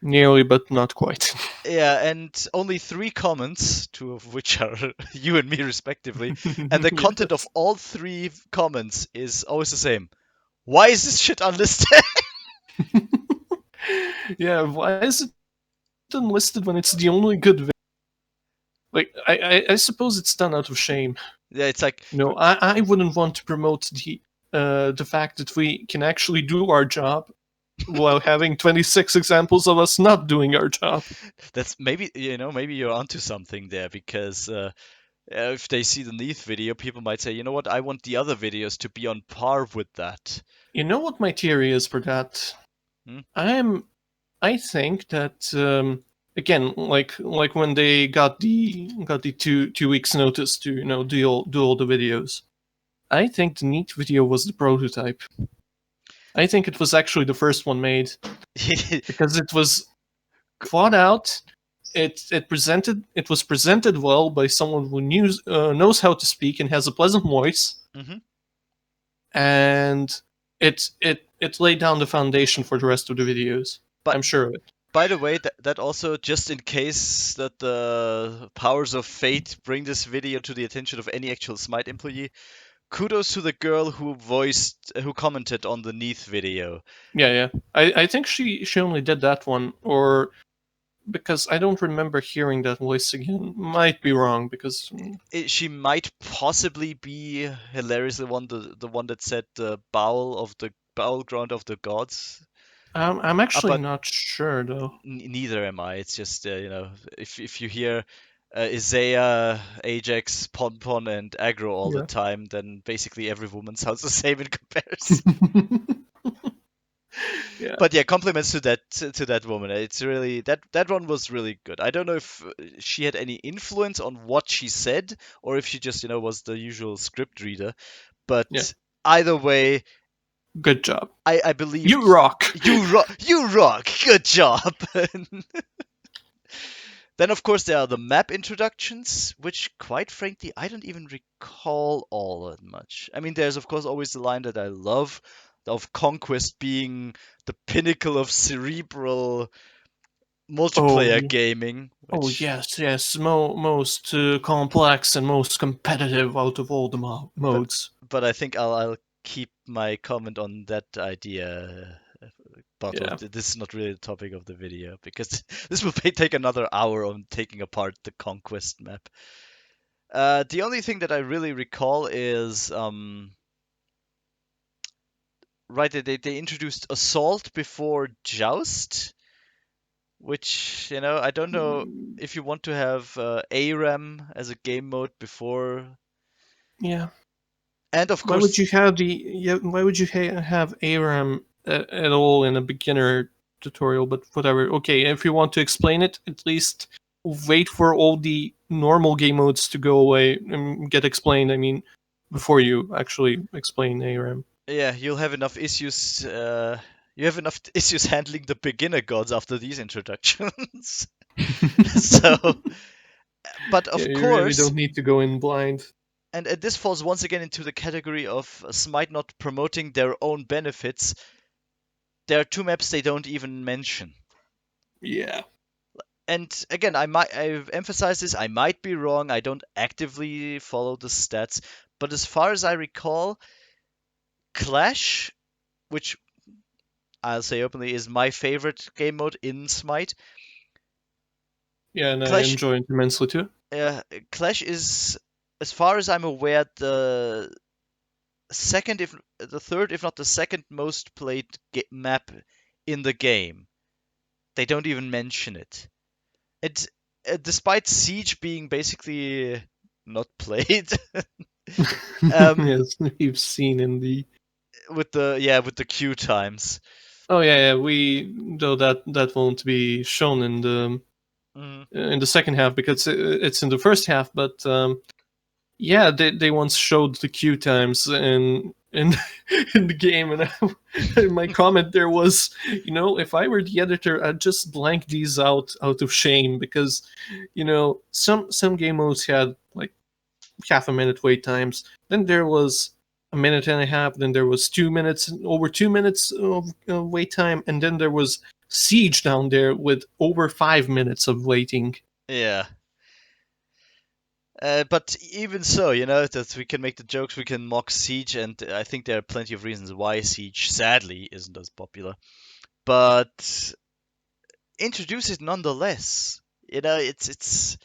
Nearly, but not quite. Yeah, and only 3 comments, 2 of which are you and me respectively. And the content of all 3 comments is always the same. Why is this shit unlisted? Yeah, why is it unlisted when it's the only good video? I suppose it's done out of shame. Yeah, it's like... No, I wouldn't want to promote the fact that we can actually do our job while having 26 examples of us not doing our job. That's maybe you're onto something there, because if they see the Neith video, people might say, you know what, I want the other videos to be on par with that. You know what my theory is for that? I think that again, like when they got the 2 weeks notice to do all the videos. I think the Neith video was the prototype. I think it was actually the first one made because it was thought out. It was presented well by someone who knows how to speak and has a pleasant voice, and it laid down the foundation for the rest of the videos. But I'm sure of it. By the way, that also, just in case that the powers of fate bring this video to the attention of any actual Smite employee, kudos to the girl who commented on the Neith video. Yeah. I think she only did that one, or because I don't remember hearing that voice again. Might be wrong, because she might possibly be hilariously the one that said the Battleground of the gods. I'm actually not sure though. Neither am I. It's just if you hear Isaiah, Ajax, Ponpon, and Aggro all the time, then basically every woman sounds the same in comparison. Yeah. But yeah, compliments to that woman. It's really that one was really good. I don't know if she had any influence on what she said or if she just was the usual script reader. But Yeah. either way, Good job. I believe You rock. You rock. Good job. Then, of course, there are the map introductions, which, quite frankly, I don't even recall all that much. I mean, there's, of course, always the line that I love of Conquest being the pinnacle of cerebral Oh, multiplayer gaming. oh Which, yes. Most complex and most competitive out of all the modes. but I think I'll keep my comment on that idea. Yeah. This is not really the topic of the video because this will take another hour on taking apart the Conquest map. The only thing that I really recall is right, they introduced Assault before Joust, which I don't know if you want to have ARAM as a game mode before, Yeah. and of Why would course, you have why would you have ARAM at all in a beginner tutorial? But whatever. Okay, if you want to explain it, at least wait for all the normal game modes to go away and get explained. I mean, before you actually explain ARAM. yeah, you'll have enough issues. You have enough issues handling the beginner gods after these introductions. So, but Yeah, of you really course, don't need to go in blind. and this falls once again into the category of Smite not promoting their own benefits. There are two maps they don't even mention. Yeah. And again, I've emphasized this. I might be wrong. I don't actively follow the stats, but as far as I recall, Clash, which I'll say openly is my favorite game mode in Smite. Yeah, and I Clash, enjoy it immensely too. Clash is, as far as I'm aware, the third, if not the second most played map in the game. They don't even mention it. Despite Siege being basically not played, um, Yes, we've seen in the. with the queue times. Oh yeah. We though that won't be shown Mhm. in the second half because it's in the first half. But yeah, they once showed the queue times in in the game, and my comment there was, if I were the editor, I'd just blank these out of shame because, some game modes had like half a minute wait times. Then there was a minute and a half. Then there was 2 minutes, over 2 minutes of wait time, and then there was Siege down there with over 5 minutes of waiting. Yeah. But even so, that we can make the jokes, we can mock Siege, and I think there are plenty of reasons why Siege, sadly, isn't as popular. But introduce it nonetheless. It's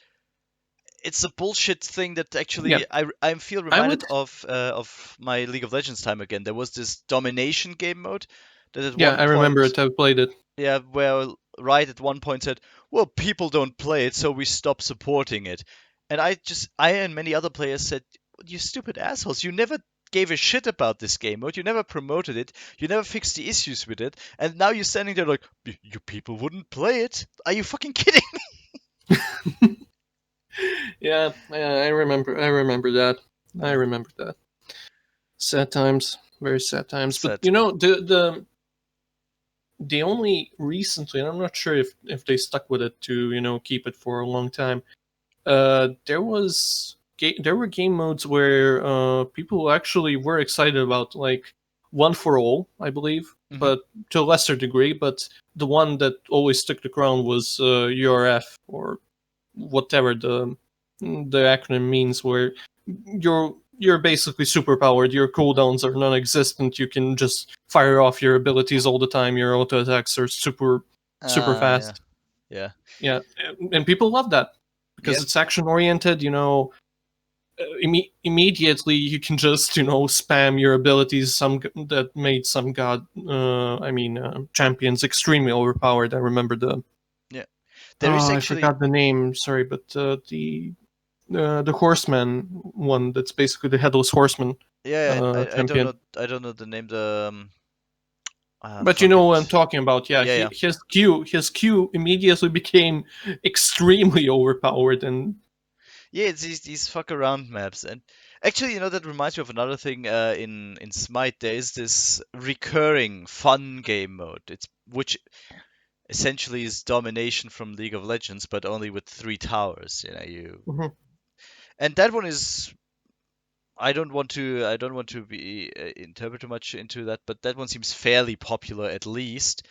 a bullshit thing that actually Yeah, I feel I reminded would. of my League of Legends time again. There was this domination game mode that at Yeah, one I remember point, it. I played it. yeah, where Riot at one point said, "Well, people don't play it, so we stop supporting it." And I and many other players said, "You stupid assholes! You never gave a shit about this game mode. You never promoted it. You never fixed the issues with it. And now you're standing there like, you people wouldn't play it? Are you fucking kidding me?" Yeah, I remember. I remember that. Sad times, very sad times. But Sad. the only recently, and I'm not sure if they stuck with it to keep it for a long time. There were game modes where people actually were excited about, like One for All, I believe, Mhm. but to a lesser degree. But the one that always stuck the crown was URF, or whatever the acronym means, where you're basically superpowered. Your cooldowns are non-existent. You can just fire off your abilities all the time. Your auto attacks are super Yeah. fast. Yeah. Yeah, and people love that because Yeah. it's action oriented. Immediately you can just spam your abilities. That made some champions extremely overpowered. I remember Yeah. There is I actually. forgot the name. Sorry, but the horseman one. That's basically the headless horseman Yeah, I don't champion. know. I don't know the name. But you fuck know what I'm it. talking about, yeah. Yeah, His Q immediately became extremely overpowered, and Yeah, it's these fuck around maps, and actually, that reminds me of another thing. In Smite, there is this recurring fun game mode. Which essentially is domination from League of Legends, but only with 3 towers. Mhm. And that one is. I don't want to be interpret too much into that, but that one seems fairly popular at least.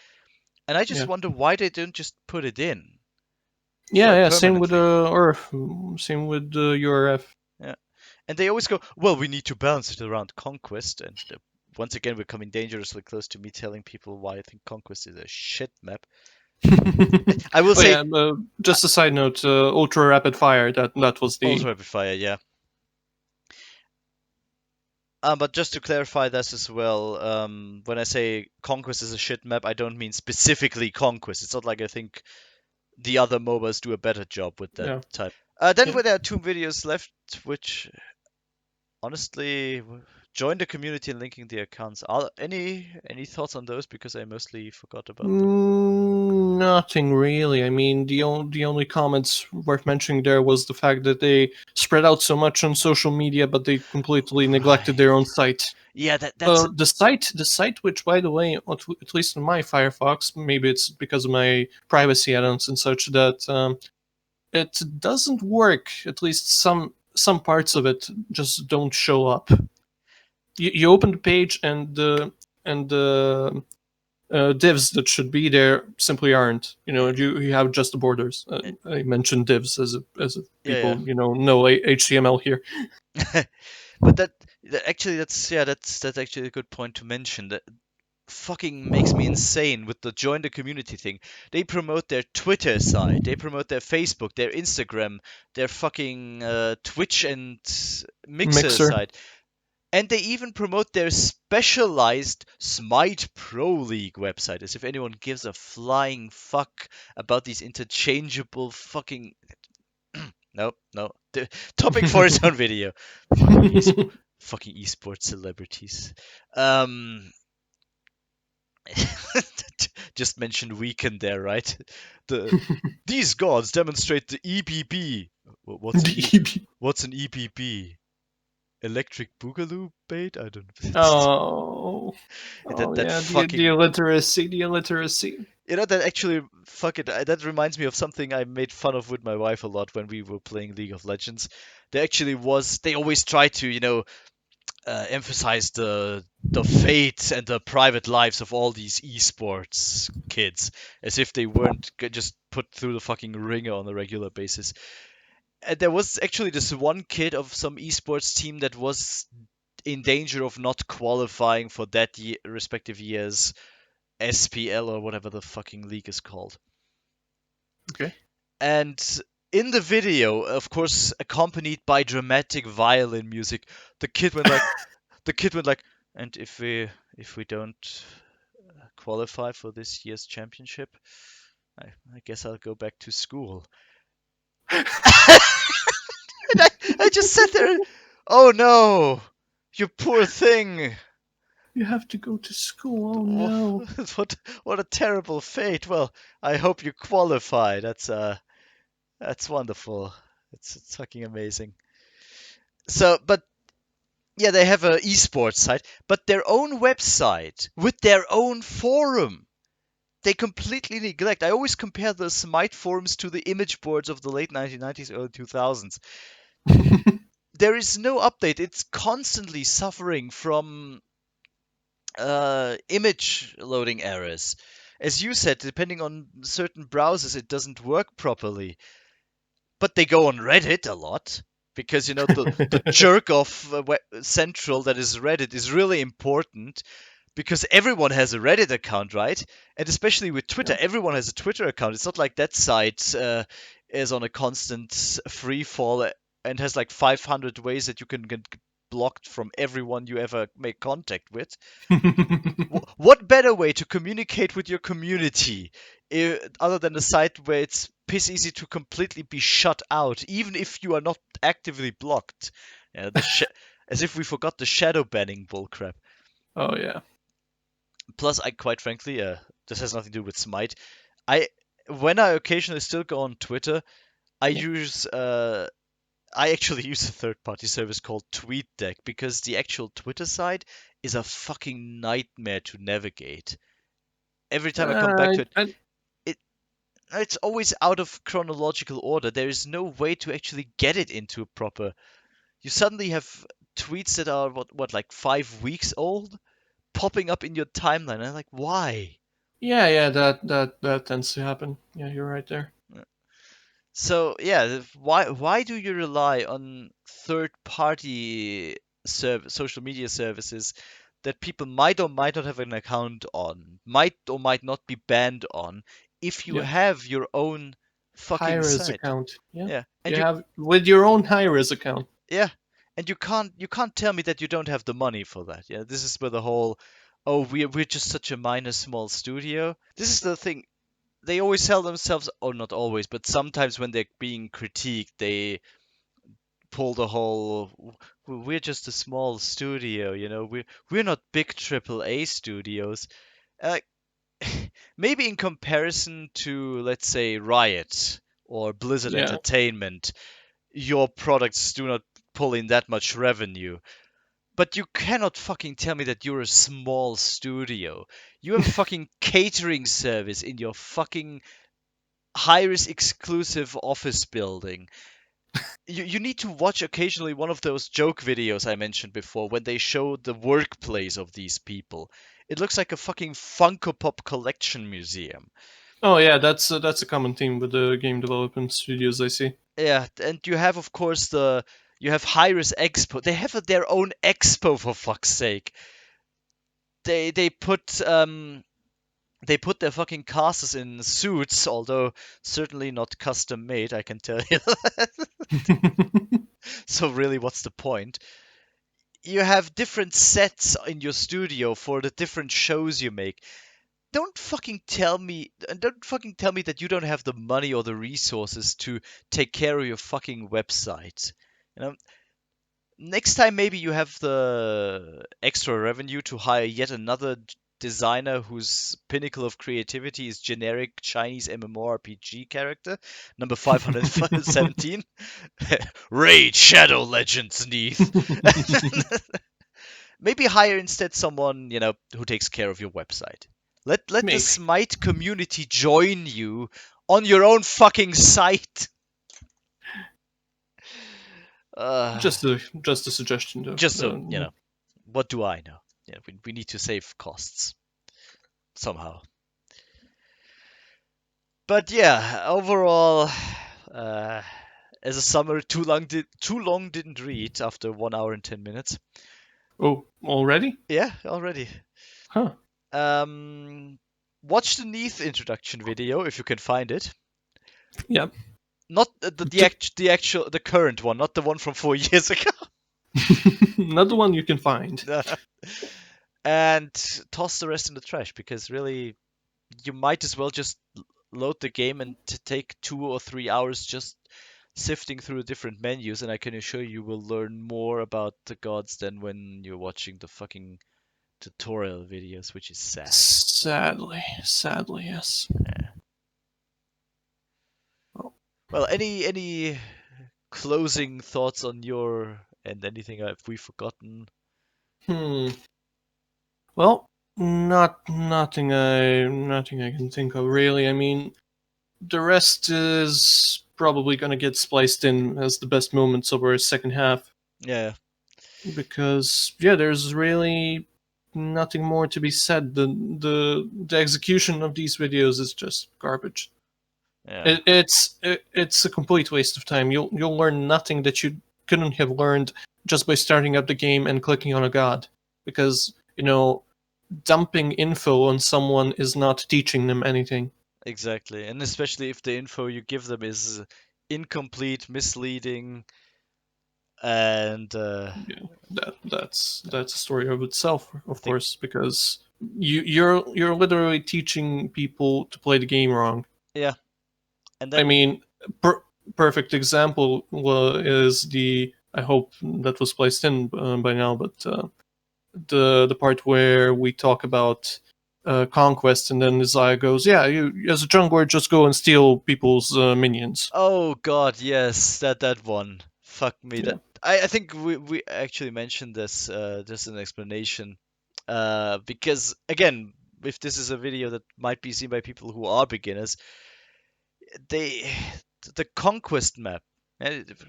And I just yeah, wonder why they don't just put it in, yeah. Same with permanently. same with URF. Yeah. And they always go, well, we need to balance it around Conquest. And once again, we're coming dangerously close to me telling people why I think Conquest is a shit map. I will Oh say yeah. Just a side note: ultra rapid fire. That was the also rapid fire, yeah. But just to clarify this as well, when I say Conquest is a shit map, I don't mean specifically Conquest. It's not like I think the other MOBAs do a better job with that yeah. type. Then Yeah. there are 2 videos left, which honestly, join the community and linking the accounts. Any thoughts on those? Because I mostly forgot about them. Nothing really. I mean, the only comments worth mentioning there was the fact that they spread out so much on social media, but they completely neglected their own Right. site. Yeah, that's The site, which by the way, at least in my Firefox, maybe it's because of my privacy add-ons and such, that it doesn't work. At least some parts of it just don't show up. You open the page and the divs that should be there simply aren't. You have just the borders. I mentioned divs as yeah, people know HTML here. yeah. But actually that's actually a good point to mention. That fucking makes me insane with the join the community thing. They promote their Twitter side, they promote their Facebook, their Instagram, their fucking Twitch and Mixer Mixer. side. And they even promote their specialized Smite Pro League website, as if anyone gives a flying fuck about these interchangeable fucking. No, no. Topic for its own video. Fucking esports celebrities. Um, just mentioned weekend there, right? These gods demonstrate the EBB. What's an EBB? Electric Boogaloo bait? I don't know. Oh, that yeah, the fucking illiteracy. that actually fuck it. That reminds me of something I made fun of with my wife a lot when we were playing League of Legends. They always try to emphasize the fate and the private lives of all these esports kids, as if they weren't just put through the fucking ringer on a regular basis. And there was actually this one kid of some esports team that was in danger of not qualifying for that respective year's SPL or whatever the fucking league is called. Okay. And in the video, of course, accompanied by dramatic violin music, the kid went like, and if we don't qualify for this year's championship, I guess I'll go back to school. And I just sat there. Oh no, you poor thing. You have to go to school. Oh no. What a terrible fate. Well, I hope you qualify. That's wonderful. It's fucking amazing. So, but yeah, they have a esports site, but their own website with their own forum. They completely neglect. I always compare the Smite forums to the image boards of the late 1990s, early 2000s. There is no update. It's constantly suffering from image loading errors. As you said, depending on certain browsers, it doesn't work properly. But they go on Reddit a lot because the jerk off central that is Reddit is really important because everyone has a Reddit account, right? And especially with Twitter, Yeah. everyone has a Twitter account. It's not like that site is on a constant free fall and has like 500 ways that you can get blocked from everyone you ever make contact with. What better way to communicate with your community other than a site where it's piss easy to completely be shut out, even if you are not actively blocked? As if we forgot the shadow banning bullcrap. Oh yeah. Plus, I quite frankly, this has nothing to do with Smite. When I occasionally still go on Twitter, I actually use a third-party service called TweetDeck because the actual Twitter site is a fucking nightmare to navigate. Every time I come back to it, it's always out of chronological order. There is no way to actually get it into a proper. You suddenly have tweets that are like 5 weeks old popping up in your timeline. And I'm like, why? yeah, that tends to happen. Yeah, you're right there. So yeah, why do you rely on third-party social media services that people might or might not have an account on, might or might not be banned on, if you Yeah. have your own fucking HiRez site? account. Yeah. Yeah, and You have with your own HiRez account. yeah, and you can't tell me that you don't have the money for that. Yeah, this is where the whole, oh, we're just such a minor small studio. This is the thing. They always sell themselves, or not always, but sometimes when they're being critiqued, they pull the whole, we're just a small studio, we're not big AAA studios. Uh, maybe in comparison to, let's say, Riot or Blizzard Yeah. Entertainment, your products do not pull in that much revenue. But you cannot fucking tell me that you're a small studio. You have a fucking catering service in your fucking HiRez exclusive office building. You need to watch occasionally one of those joke videos I mentioned before when they show the workplace of these people. It looks like a fucking Funko Pop collection museum. Oh yeah, that's a common theme with the game development studios, I see. Yeah, and you have, of course, you have HiRez Expo. They have their own expo, for fuck's sake. They put their fucking casters in suits, although certainly not custom made, I can tell you. So really, what's the point? You have different sets in your studio for the different shows you make. Don't fucking tell me that you don't have the money or the resources to take care of your fucking website. Next time maybe you have the extra revenue to hire yet another designer whose pinnacle of creativity is generic Chinese MMORPG character, number 517. Raid Shadow Legends Neath. Maybe hire instead someone, who takes care of your website. Let the Maybe. Smite community join you on your own fucking site. Just a suggestion, though. Just so, what do I know? Yeah, we need to save costs somehow. But yeah, overall, as a summary, too long didn't read after 1 hour and 10 minutes. Oh, already? Yeah, already. Huh. Watch the Neath introduction video if you can find it. Yep. Not the current one, not the one from 4 years ago. Not the one you can find. And toss the rest in the trash, because really, you might as well just load the game and take 2 or 3 hours just sifting through different menus, and I can assure you will learn more about the gods than when you're watching the fucking tutorial videos, which is sad. Sadly, yes. Yeah. Well, any closing thoughts on your and anything have we forgotten? Well, nothing I can think of really. I mean, the rest is probably gonna get spliced in as the best moments over a second half. Yeah. Because there's really nothing more to be said. The execution of these videos is just garbage. Yeah. It's a complete waste of time. You'll learn nothing that you couldn't have learned just by starting up the game and clicking on a god, because dumping info on someone is not teaching them anything. Exactly, and especially if the info you give them is incomplete, misleading, and That's a story of itself, of course, because you're literally teaching people to play the game wrong. Yeah. And then, I mean, perfect example is I hope that was placed in by now, but the part where we talk about conquest, and then Isaiah goes, "Yeah, you as a jungler just go and steal people's minions." Oh God, yes, that one. Fuck me. Yeah. That I think we actually mentioned this just an explanation. Because again, if this is a video that might be seen by people who are beginners, they the conquest map.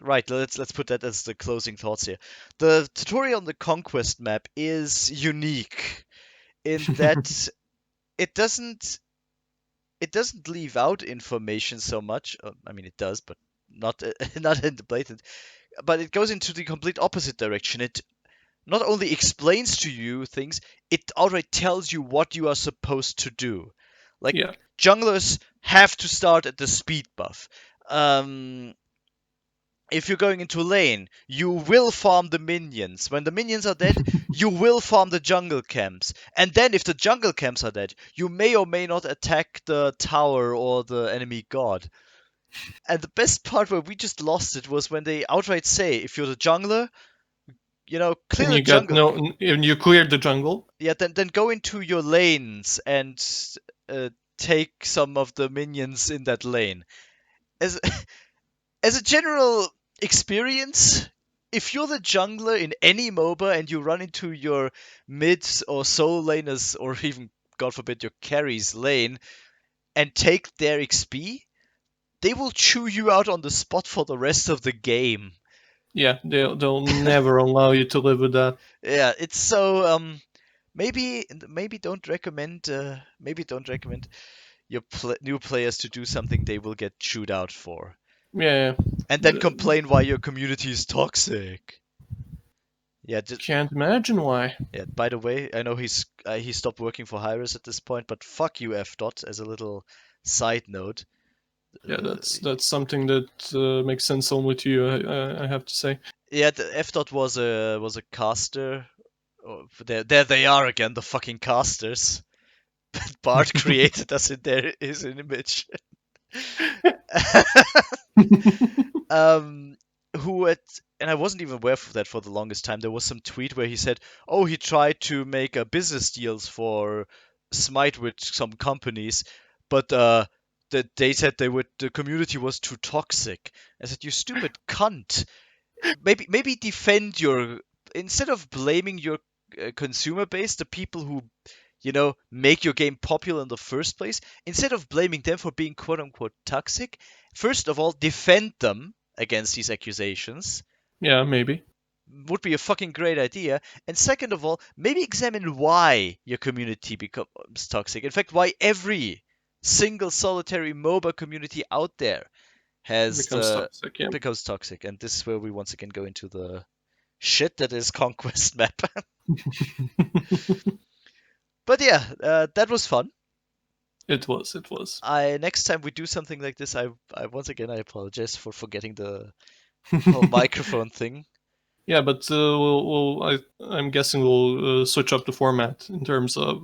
Right, let's put that as the closing thoughts here. The tutorial on the conquest map is unique in that it doesn't it doesn't leave out information so much. I mean, it does, but not not in the blatant. But it goes into the complete opposite direction. It not only explains to you things, it outright tells you what you are supposed to do. Like Yeah. junglers have to start at the speed buff. Um, if you're going into a lane, you will farm the minions. When the minions are dead, you will farm the jungle camps. And then if the jungle camps are dead, you may or may not attack the tower or the enemy god. And the best part where we just lost it was when they outright say, if you're the jungler, clear And the you got jungle. and you cleared the jungle. Yeah, then go into your lanes and take some of the minions in that lane. As as a general experience, if you're the jungler in any MOBA and you run into your mid or solo laners or even, God forbid, your carry's lane and take their XP, they will chew you out on the spot for the rest of the game. Yeah, they'll never allow you to live with that. Yeah, it's so maybe don't recommend your new players to do something they will get chewed out for. Yeah. And then complain why your community is toxic. Yeah, Can't imagine why. yeah. By the way, I know he stopped working for HiRez at this point, but fuck you, F. Dot. As a little side note. Yeah, that's something that makes sense only to you. I have to say. Yeah, the F. Dot was a caster. Oh, there they are again, the fucking casters. Bart created us in his image. And I wasn't even aware of that for the longest time. There was some tweet where he said, "Oh, he tried to make a business deals for Smite with some companies, but that they said the community was too toxic." I said, "You stupid cunt! Maybe defend your instead of blaming your consumer base, the people who make your game popular in the first place, instead of blaming them for being quote unquote toxic, first of all, defend them against these accusations." Yeah, maybe. Would be a fucking great idea. And second of all, maybe examine why your community becomes toxic. In fact, why every single solitary MOBA community out there becomes toxic. And this is where we once again go into the shit that is Conquest map. But yeah, that was fun. It was. Next time we do something like this, I once again I apologize for forgetting the whole microphone thing. Yeah, but I'm guessing we'll switch up the format in terms of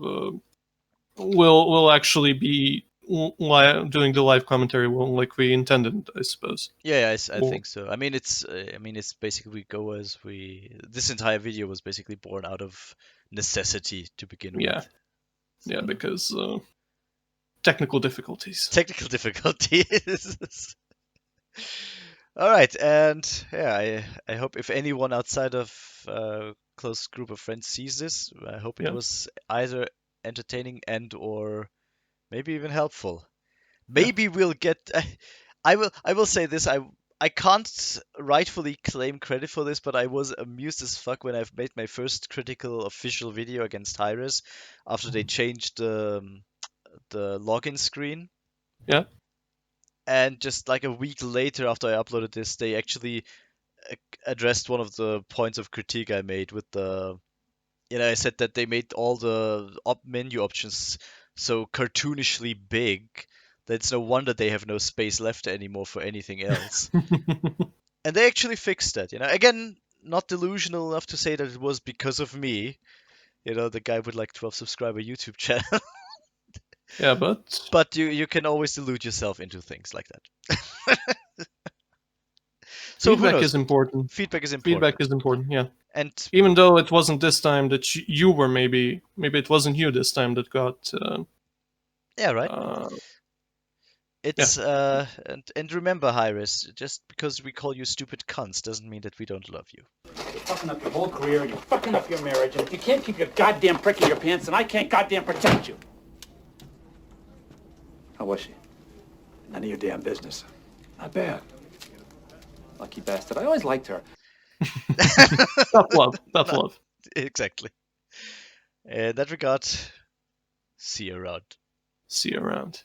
we'll actually be doing the live commentary like we intended, I suppose. Yeah, I think so. I mean, it's basically this entire video was basically born out of necessity to begin with. Yeah, because technical difficulties. Technical difficulties. All right, and yeah, I hope if anyone outside of a close group of friends sees this, I hope it was either entertaining and or maybe even helpful. Maybe we'll get. I will say this. I can't rightfully claim credit for this, but I was amused as fuck when I've made my first critical official video against HiRez after they changed the login screen. Yeah. And just like a week later after I uploaded this, they actually addressed one of the points of critique I made with the, I said that they made all the menu options so cartoonishly big that it's no wonder they have no space left anymore for anything else. And they actually fixed that. Again, not delusional enough to say that it was because of me. The guy with like 12 subscriber YouTube channel. Yeah, but you can always delude yourself into things like that. So who Feedback knows? is important. Feedback is important. Feedback is important. Yeah. And Even though it wasn't this time that you were maybe it wasn't you this time that got. yeah, right. Uh, It's and remember, HiRez, just because we call you stupid cunts doesn't mean that we don't love you. You're fucking up your whole career, and you're fucking up your marriage, and if you can't keep your goddamn prick in your pants, then I can't goddamn protect you. How was she? None of your damn business. Not bad. Lucky bastard. I always liked her. tough love. Tough love. Exactly. In that regard, see you around. See you around.